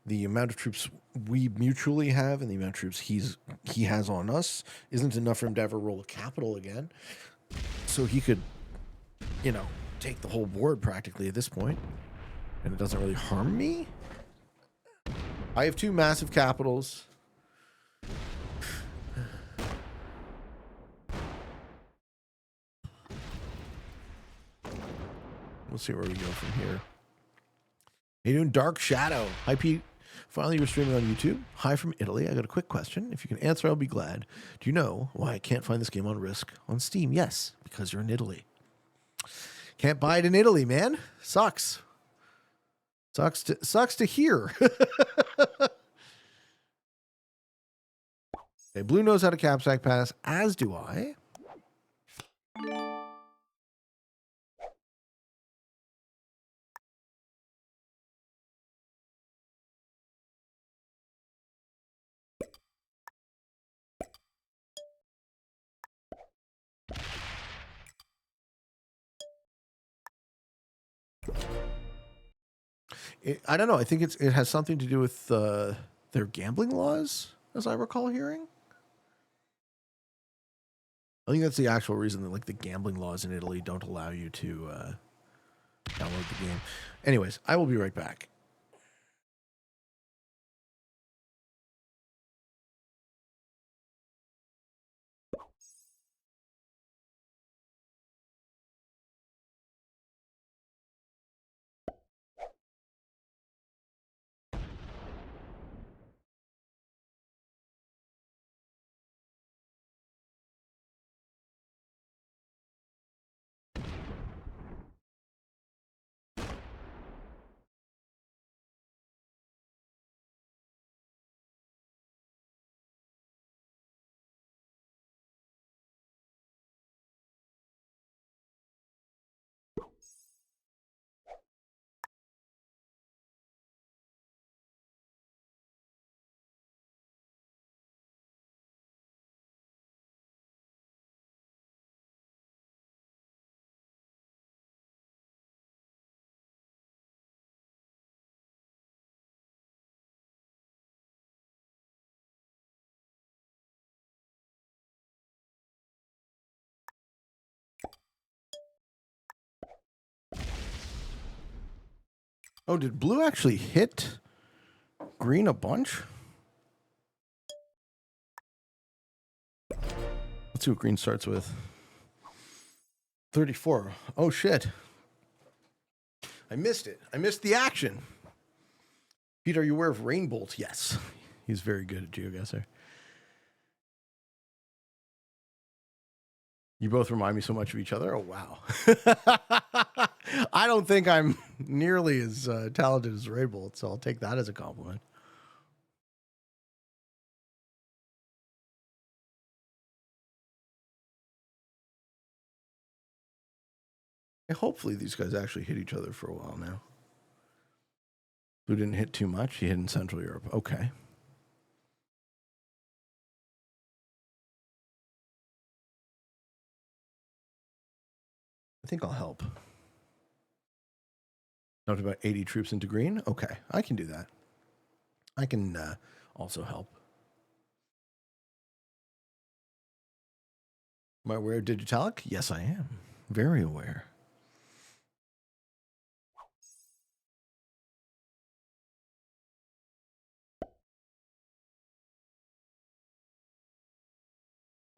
the amount of troops we mutually have and the amount of troops he has on us isn't enough for him to ever roll a capital again. So he could, take the whole board practically at this point, and it doesn't really harm me. I have 2 massive capitals. We'll see where we go from here. How you doing, Dark Shadow? Hi, Pete. Finally, you're streaming on YouTube. Hi from Italy. I got a quick question. If you can answer, I'll be glad. Do you know why I can't find this game on Risk on Steam? Yes, because you're in Italy. Can't buy it in Italy, man. Sucks. Sucks to hear. Okay, Blue knows how to capsack pass, as do I. I don't know. I think it has something to do with their gambling laws, as I recall hearing. I think that's the actual reason that like the gambling laws in Italy don't allow you to download the game. Anyways, I will be right back. Oh, did blue actually hit green a bunch? Let's see what green starts with. 34. Oh, shit. I missed it. I missed the action. Pete, are you aware of Rainbolt? Yes. He's very good at GeoGuessr. You both remind me so much of each other. Oh, wow. I don't think I'm nearly as talented as Rainbolt, so I'll take that as a compliment. And hopefully these guys actually hit each other for a while now. Blue didn't hit too much. He hit in Central Europe. Okay. I think I'll help. Up to about 80 troops into green. Okay, I can do that. I can also help. Am I aware of Digitalic? Yes, I am. Very aware.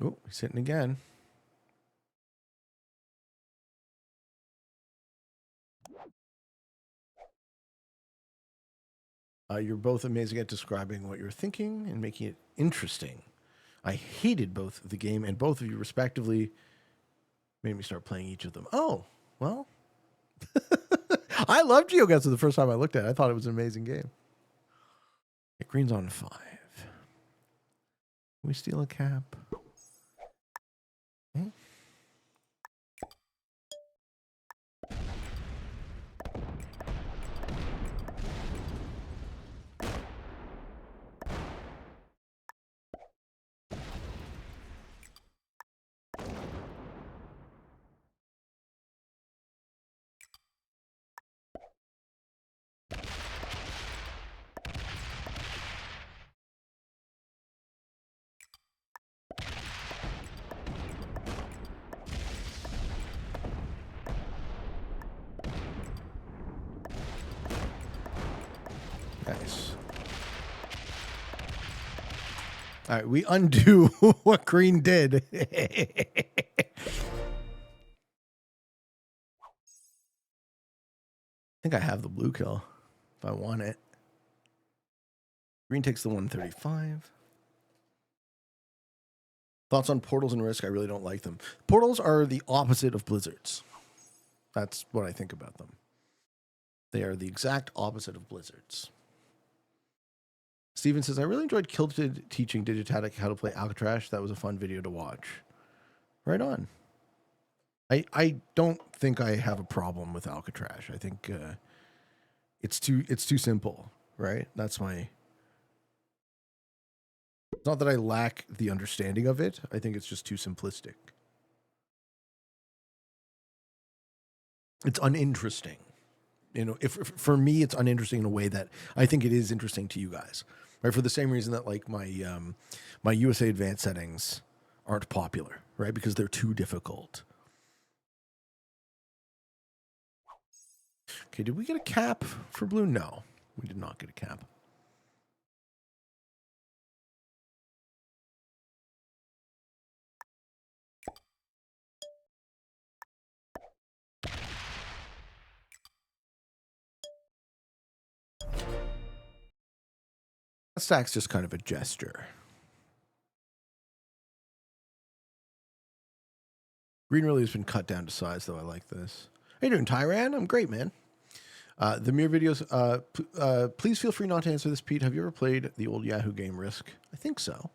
Oh, he's hitting again. You're both amazing at describing what you're thinking and making it interesting. I hated both the game, and both of you, respectively, made me start playing each of them. Oh, well. I loved GeoGuessr the first time I looked at it. I thought it was an amazing game. Okay, green's on 5. Can we steal a cap? Okay. Nice. All right, we undo what green did. think I have the blue kill if I want it. Green takes the 135. Thoughts on portals and Risk? I really don't like them. Portals are the opposite of blizzards. That's what I think about them. They are the exact opposite of blizzards. Steven says, I really enjoyed Kilted teaching Digitatic how to play Alcatraz. That was a fun video to watch. Right on. I don't think I have a problem with Alcatraz. I think it's too simple, right? That's my... It's not that I lack the understanding of it. I think it's just too simplistic. It's uninteresting. You know, if for me, it's uninteresting in a way that I think it is interesting to you guys, right? For the same reason that like my my USA Advanced settings aren't popular, right? Because they're too difficult. Okay, did we get a cap for blue? No, we did not get a cap. That stack's just kind of a gesture. Green really has been cut down to size, though. I like this. How you doing, Tyran? I'm great, man. The mirror videos. Please feel free not to answer this, Pete. Have you ever played the old Yahoo game Risk? I think so.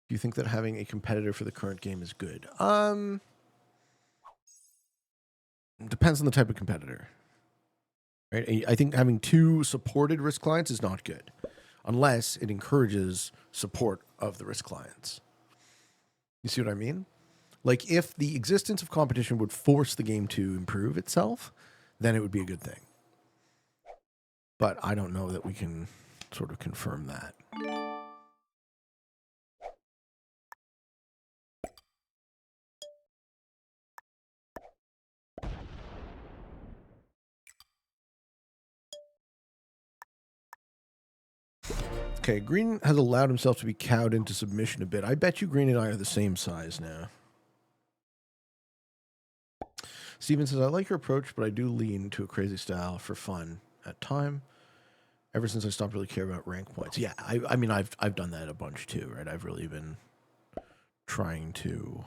Do you think that having a competitor for the current game is good? Depends on the type of competitor. Right? I think having two supported Risk clients is not good, unless it encourages support of the Risk clients. You see what I mean? Like, if the existence of competition would force the game to improve itself, then it would be a good thing. But I don't know that we can sort of confirm that. Okay, Green has allowed himself to be cowed into submission a bit. I bet you Green and I are the same size now. Steven says, I like your approach, but I do lean to a crazy style for fun at time. Ever since I stopped really caring about rank points. Yeah, I mean, I've done that a bunch too, right? I've really been trying to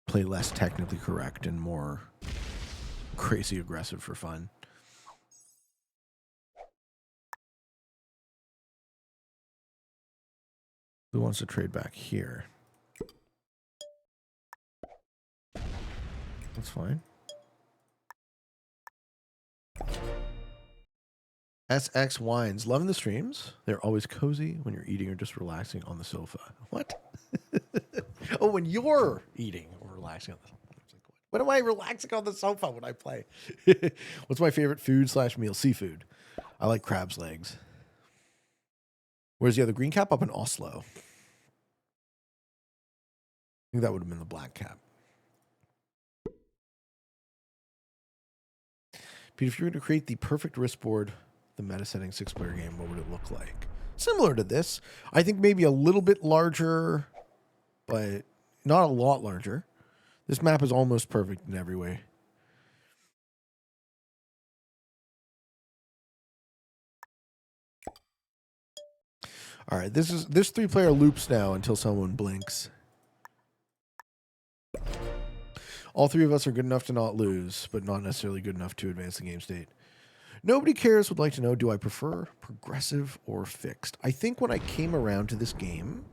play less technically correct and more crazy aggressive for fun. Who wants to trade back here? That's fine. SX Wines. Loving the streams. They're always cozy when you're eating or just relaxing on the sofa. What? Oh, when you're eating or relaxing on the sofa. When am I relaxing on the sofa when I play? What's my favorite food/meal? Seafood. I like crab's legs. Where's the other green cap? Up in Oslo. I think that would have been the black cap. Pete, if you were to create the perfect Risk board, the meta setting 6-player game, what would it look like? Similar to this. I think maybe a little bit larger, but not a lot larger. This map is almost perfect in every way. All right, this 3-player loops now until someone blinks. All three of us are good enough to not lose, but not necessarily good enough to advance the game state. Nobody cares would like to know, do I prefer progressive or fixed? I think when I came around to this game,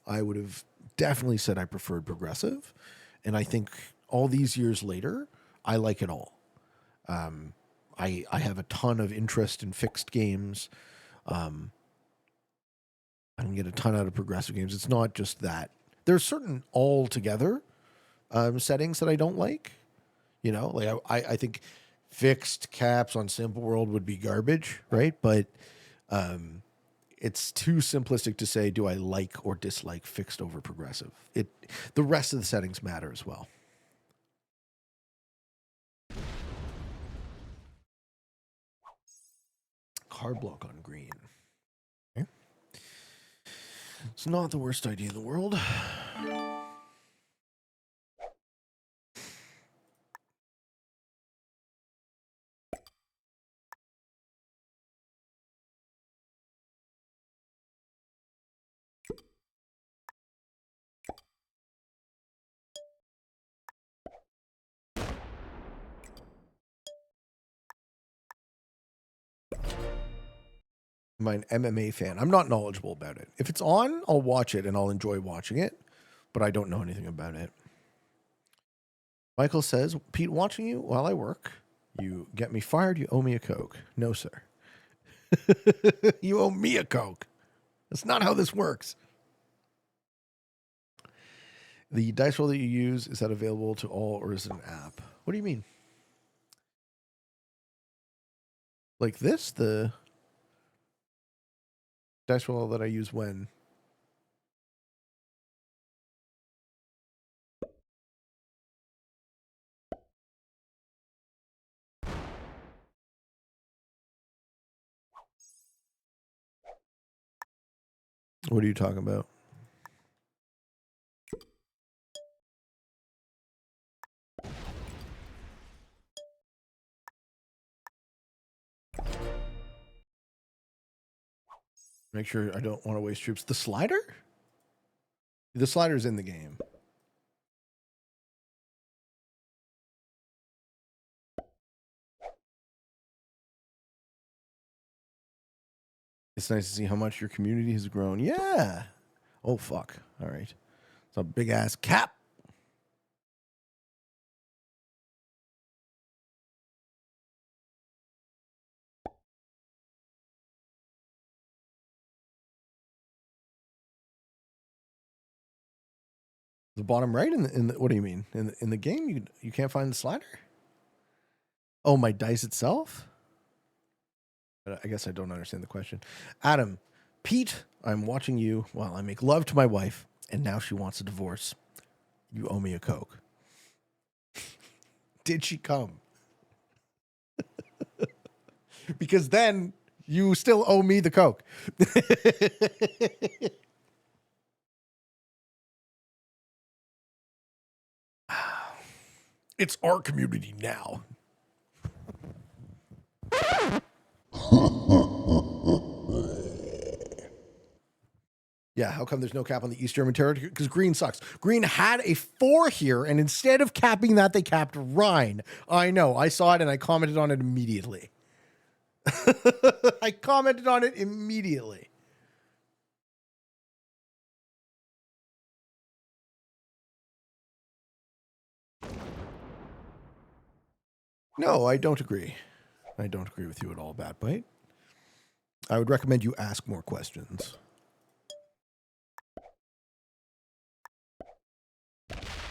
I would have definitely said I preferred progressive. And I think all these years later, I like it all. I have a ton of interest in fixed games. I can get a ton out of progressive games. It's not just that. There's certain altogether settings that I don't like. You know, like I think fixed caps on Simple World would be garbage, right? But it's too simplistic to say, do I like or dislike fixed over progressive? The rest of the settings matter as well. Card block on green. Okay. It's not the worst idea in the world. I'm an MMA fan. I'm not knowledgeable about it. If it's on, I'll watch it and I'll enjoy watching it, but I don't know anything about it. Michael says, Pete, watching you while I work, you get me fired, you owe me a Coke. No, sir. You owe me a Coke. That's not how this works. The dice roll that you use, is that available to all or is it an app? What do you mean? Like this? The dice roll that I use when? What are you talking about? Make sure I don't want to waste troops. The slider? The slider's in the game. It's nice to see how much your community has grown. Yeah. Oh, fuck. All right. It's a big ass cap. The bottom right in the what do you mean? In the game you can't find the slider? Oh, my dice itself? But I guess I don't understand the question. Adam, Pete, I'm watching you while I make love to my wife, and now she wants a divorce. You owe me a Coke. Did she come? Because then you still owe me the Coke. It's our community now. Yeah, how come there's no cap on the East German territory? Because green sucks. Green had a 4 here, and instead of capping that, they capped Rhine. I know. I saw it, and I commented on it immediately. I commented on it immediately. No, I don't agree. I don't agree with you at all, Batbite. I would recommend you ask more questions.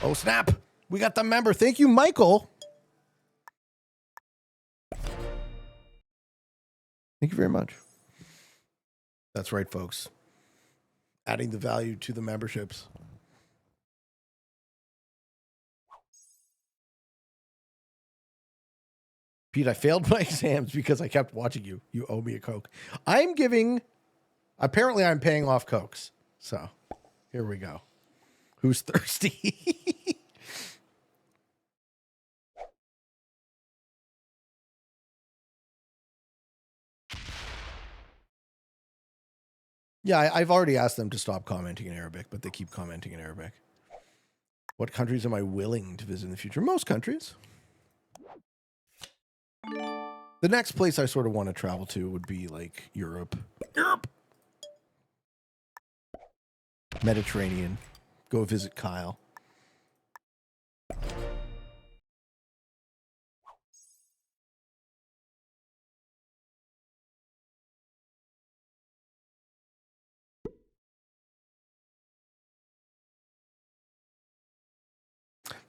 Oh, snap. We got the member. Thank you, Michael. Thank you very much. That's right, folks. Adding the value to the memberships. Pete, I failed my exams because I kept watching you. You owe me a Coke. Apparently I'm paying off Cokes. So here we go. Who's thirsty? Yeah, I've already asked them to stop commenting in Arabic, but they keep commenting in Arabic. What countries am I willing to visit in the future? Most countries. The next place I sort of want to travel to would be like Europe. Mediterranean. Go visit Kyle.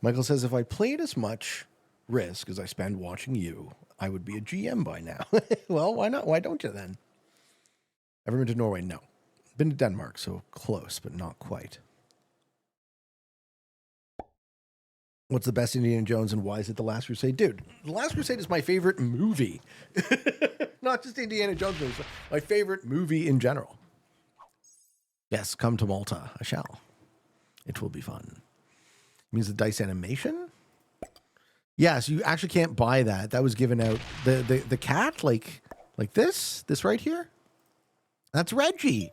Michael says, if I played as much Risk as I spend watching you, I would be a GM by now. Well, why not? Why don't you then? Ever been to Norway? No. Been to Denmark, so close, but not quite. What's the best Indiana Jones and why is it The Last Crusade? Dude, The Last Crusade is my favorite movie. Not just Indiana Jones movies, my favorite movie in general. Yes, come to Malta. I shall. It will be fun. It means the dice animation? Yes, you actually can't buy that. That was given out. The cat, like this right here? That's Reggie.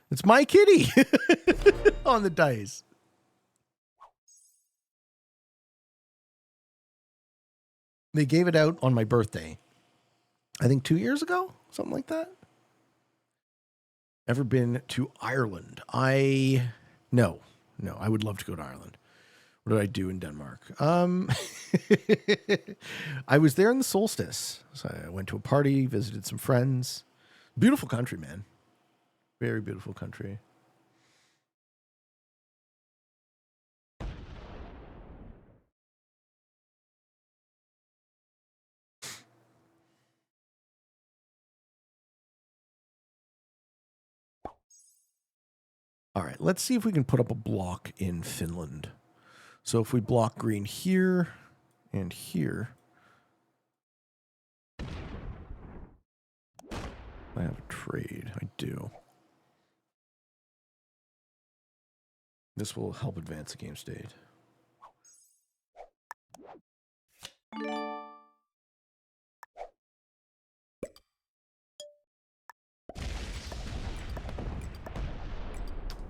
It's my kitty on the dice. They gave it out on my birthday. I think 2 years ago, something like that. Ever been to Ireland? No, I would love to go to Ireland. What did I do in Denmark? I was there in the solstice. So I went to a party, visited some friends. Beautiful country, man. Very beautiful country. All right, let's see if we can put up a block in Finland. So if we block green here and here, I have a trade. I do. This will help advance the game state.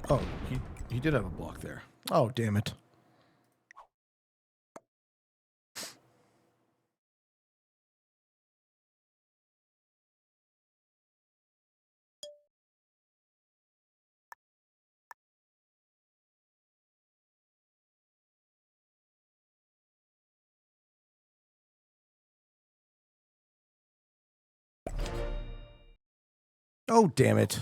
Oh, he did have a block there. Oh, damn it. Oh, damn it.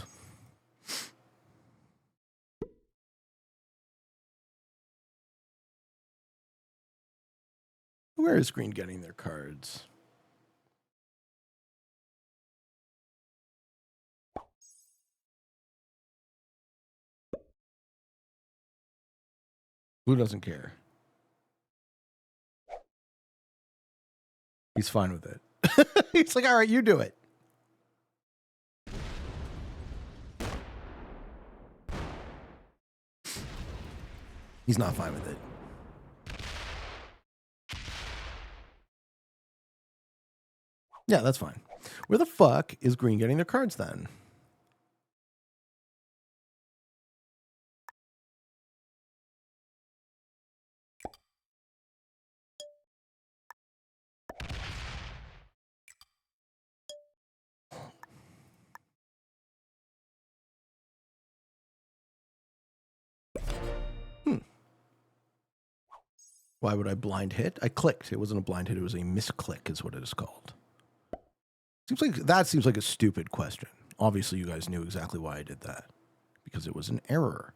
Where is green getting their cards? Blue doesn't care. He's fine with it. He's like, all right, you do it. He's not fine with it. Yeah, that's fine. Where the fuck is green getting their cards then? Why would I blind hit? I clicked. It wasn't a blind hit. It was a misclick is what it is called. Seems like a stupid question. Obviously, you guys knew exactly why I did that. Because it was an error.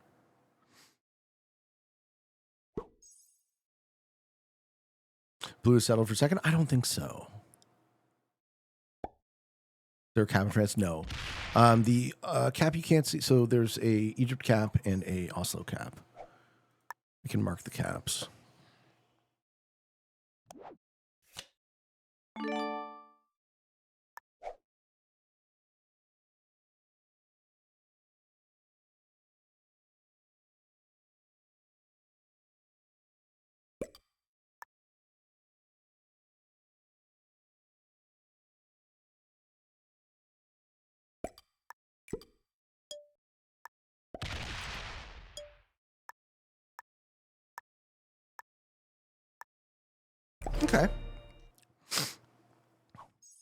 Blue is settled for second? I don't think so. There cap and France? No. The cap you can't see. So there's a Egypt cap and a Oslo cap. We can mark the caps. Okay.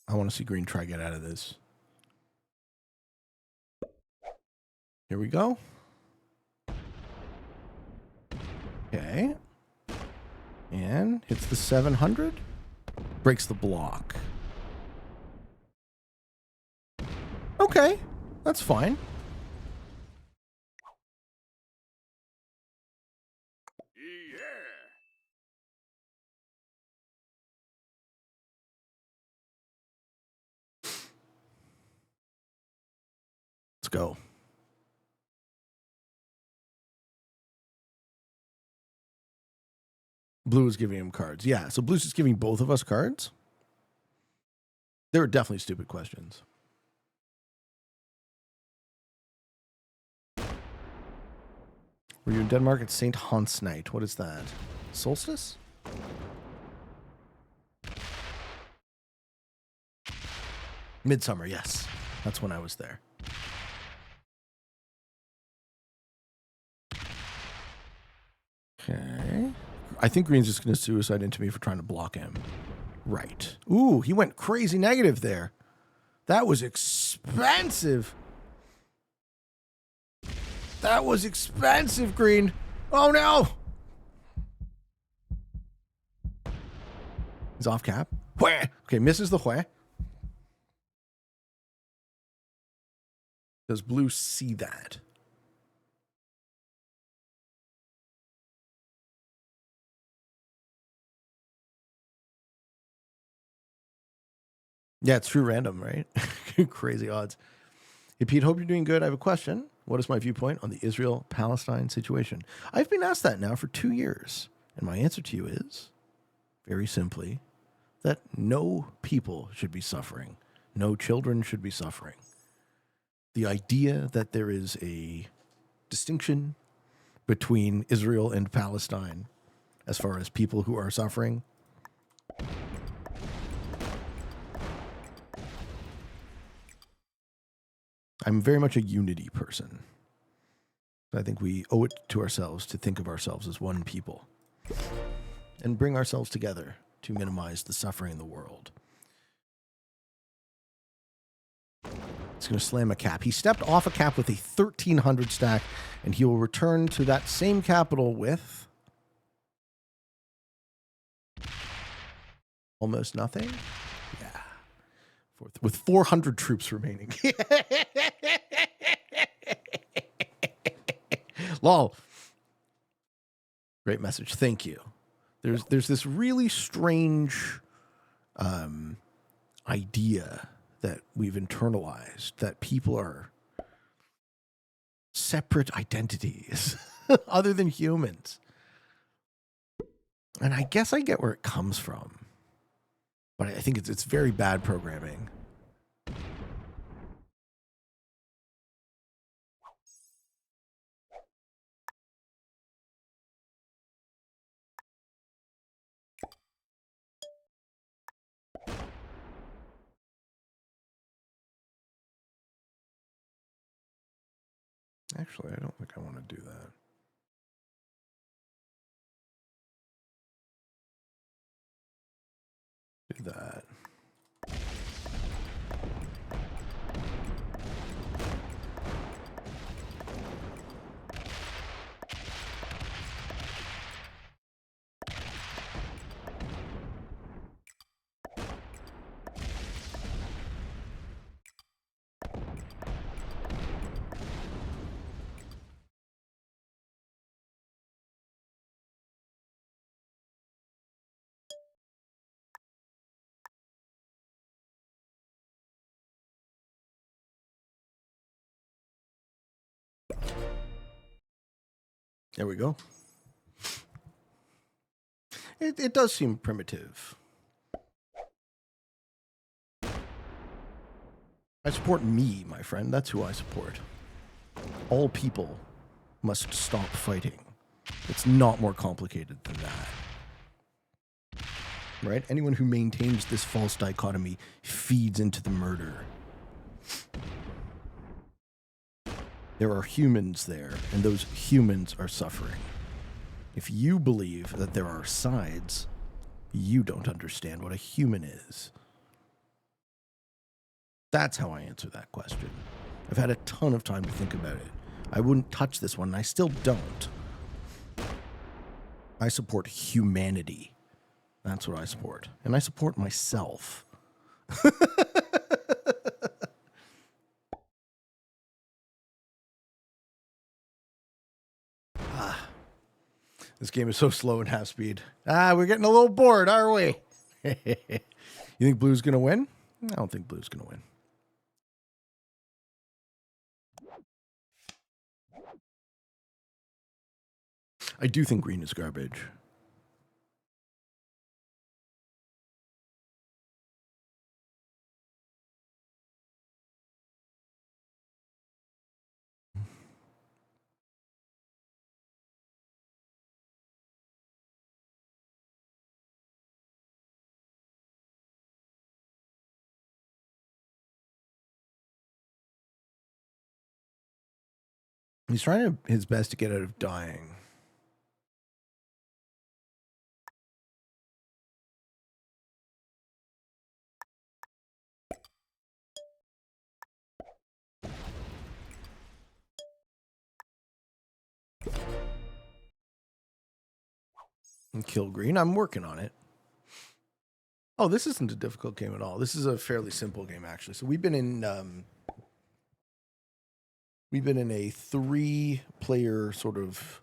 I want to see green try get out of this. Here we go. Okay. And hits the 700. Breaks the block. Okay. That's fine. Let's go. Blue is giving him cards. Yeah, so Blue's just giving both of us cards. They were definitely stupid questions. Were you in Denmark at St. Hans Night? What is that? Solstice? Midsummer, yes. That's when I was there. Okay. I think green's just going to suicide into me for trying to block him. Right. Ooh, he went crazy negative there. That was expensive. That was expensive, green. Oh, no. He's off cap. Where? Okay, misses the where. Does blue see that? Yeah, it's true random, right? Crazy odds. Hey, Pete, hope you're doing good. I have a question. What is my viewpoint on the Israel-Palestine situation? I've been asked that now for 2 years. And my answer to you is, very simply, that no people should be suffering. No children should be suffering. The idea that there is a distinction between Israel and Palestine as far as people who are suffering, I'm very much a unity person. I think we owe it to ourselves to think of ourselves as one people and bring ourselves together to minimize the suffering in the world. He's going to slam a cap. He stepped off a cap with a 1,300 stack, and he will return to that same capital with almost nothing. Yeah. With 400 troops remaining. Lol. Great message. Thank you. There's this really strange idea that we've internalized that people are separate identities other than humans. And I guess I get where it comes from. But I think it's very bad programming. Actually, I don't think I want to do that. Do that. There we go. It does seem primitive. I support me, my friend. That's who I support. All people must stop fighting. It's not more complicated than that. Right? Anyone who maintains this false dichotomy feeds into the murder. There are humans there, and those humans are suffering. If you believe that there are sides, you don't understand what a human is. That's how I answer that question. I've had a ton of time to think about it. I wouldn't touch this one, and I still don't. I support humanity. That's what I support. And I support myself. This game is so slow in half speed. We're getting a little bored, are we? You think blue's going to win? I don't think blue's going to win. I do think green is garbage. He's trying his best to get out of dying. And kill green. I'm working on it. Oh, this isn't a difficult game at all. This is a fairly simple game, actually. So we've been in a 3-player sort of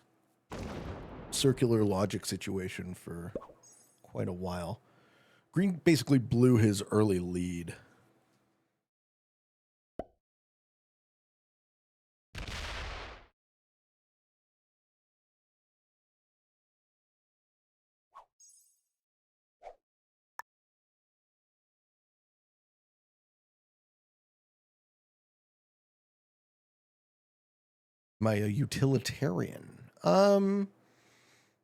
circular logic situation for quite a while. Green basically blew his early lead. Am I a utilitarian? I'm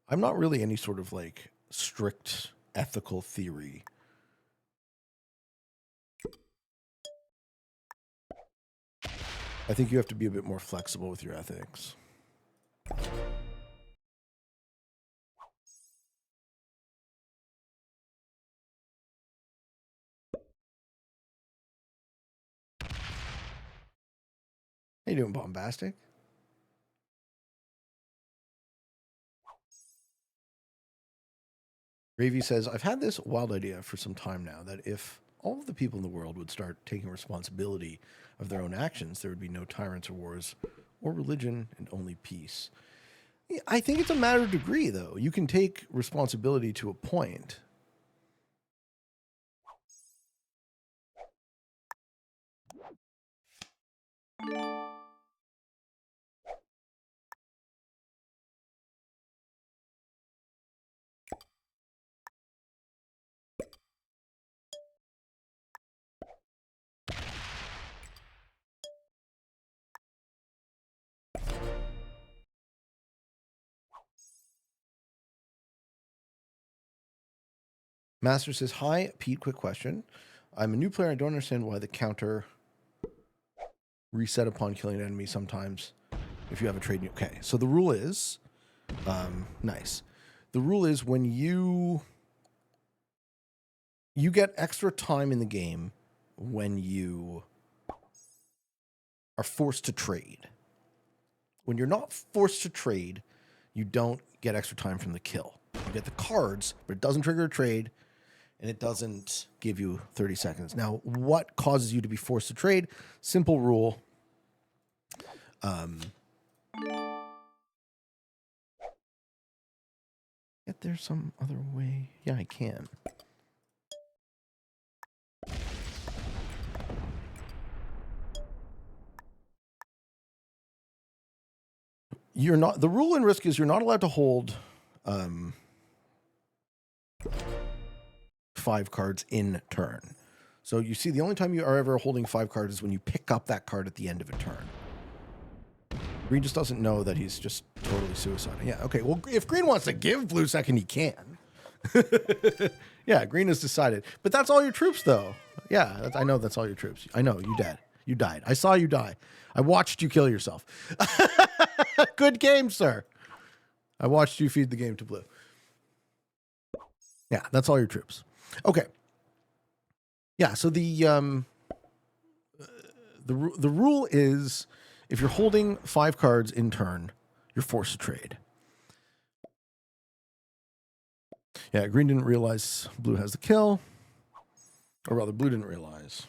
not really any sort of like strict ethical theory. I think you have to be a bit more flexible with your ethics. How you doing, Bombastic? Gravy says, I've had this wild idea for some time now that if all of the people in the world would start taking responsibility of their own actions, there would be no tyrants or wars or religion and only peace. I think it's a matter of degree, though. You can take responsibility to a point. Master says, hi, Pete, quick question. I'm a new player. I don't understand why the counter reset upon killing an enemy sometimes if you have a trade. Okay, so the rule is, nice. The rule is when you get extra time in the game when you are forced to trade. When you're not forced to trade, you don't get extra time from the kill. You get the cards, but it doesn't trigger a trade, and it doesn't give you 30 seconds. Now, what causes you to be forced to trade? Simple rule. Get there some other way? Yeah, I can. You're not. The rule in Risk is you're not allowed to hold 5 cards in turn. So you see, the only time you are ever holding 5 cards is when you pick up that card at the end of a turn. Green just doesn't know that he's just totally suicidal. Yeah, okay. Well, if Green wants to give Blue second, he can. Yeah, Green has decided. But that's all your troops, though. Yeah, I know that's all your troops. I know, you dead. You died. I saw you die. I watched you kill yourself. Good game, sir. I watched you feed the game to Blue. Yeah, that's all your troops. Okay. Yeah, so the rule is if you're holding 5 cards in turn, you're forced to trade. Yeah, Green didn't realize Blue has the kill. Or rather, Blue didn't realize.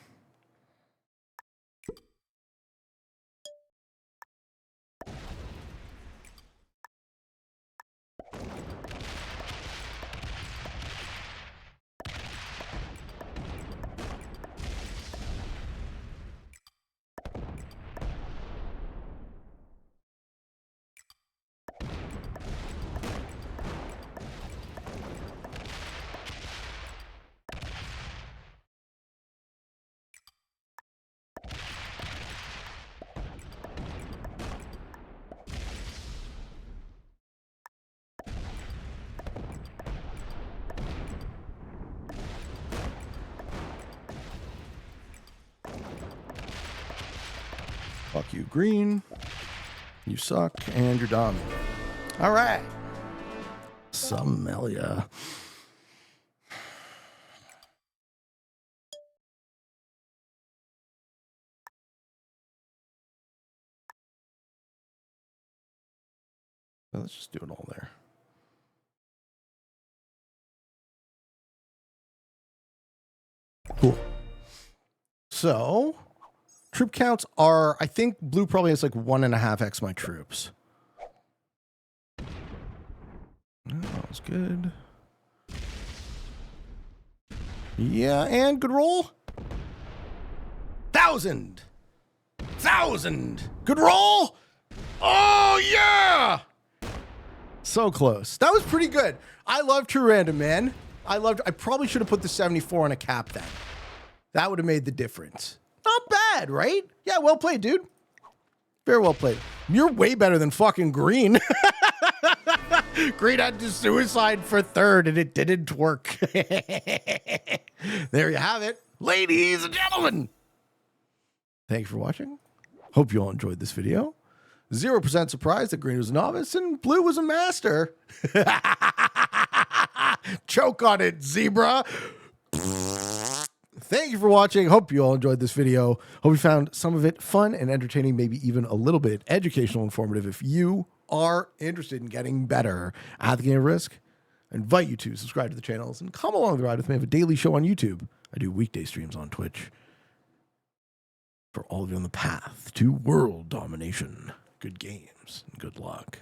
Fuck you, Green. You suck, and you're dumb. All right. Summelia. Well, let's just do it all there. So, troop counts are, I think blue probably has like 1.5x my troops. Oh, that was good. Yeah, and good roll. 1,000. Good roll. Oh, yeah. So close. That was pretty good. I love True Random, man. I probably should have put the 74 on a cap then. That would have made the difference. Not bad, right? Yeah, well played, dude. Very well played. You're way better than fucking Green. Green had to suicide for third and it didn't work. There you have it. Ladies and gentlemen. Thank you for watching. Hope you all enjoyed this video. 0% surprised that Green was a novice and Blue was a master. Choke on it, zebra. Thank you for watching. Hope you all enjoyed this video. Hope you found some of it fun and entertaining, maybe even a little bit educational, informative. If you are interested in getting better at the game of Risk, I invite you to subscribe to the channels and come along the ride with me. I have a daily show on YouTube. I do weekday streams on Twitch. For all of you on the path to world domination, good games and good luck.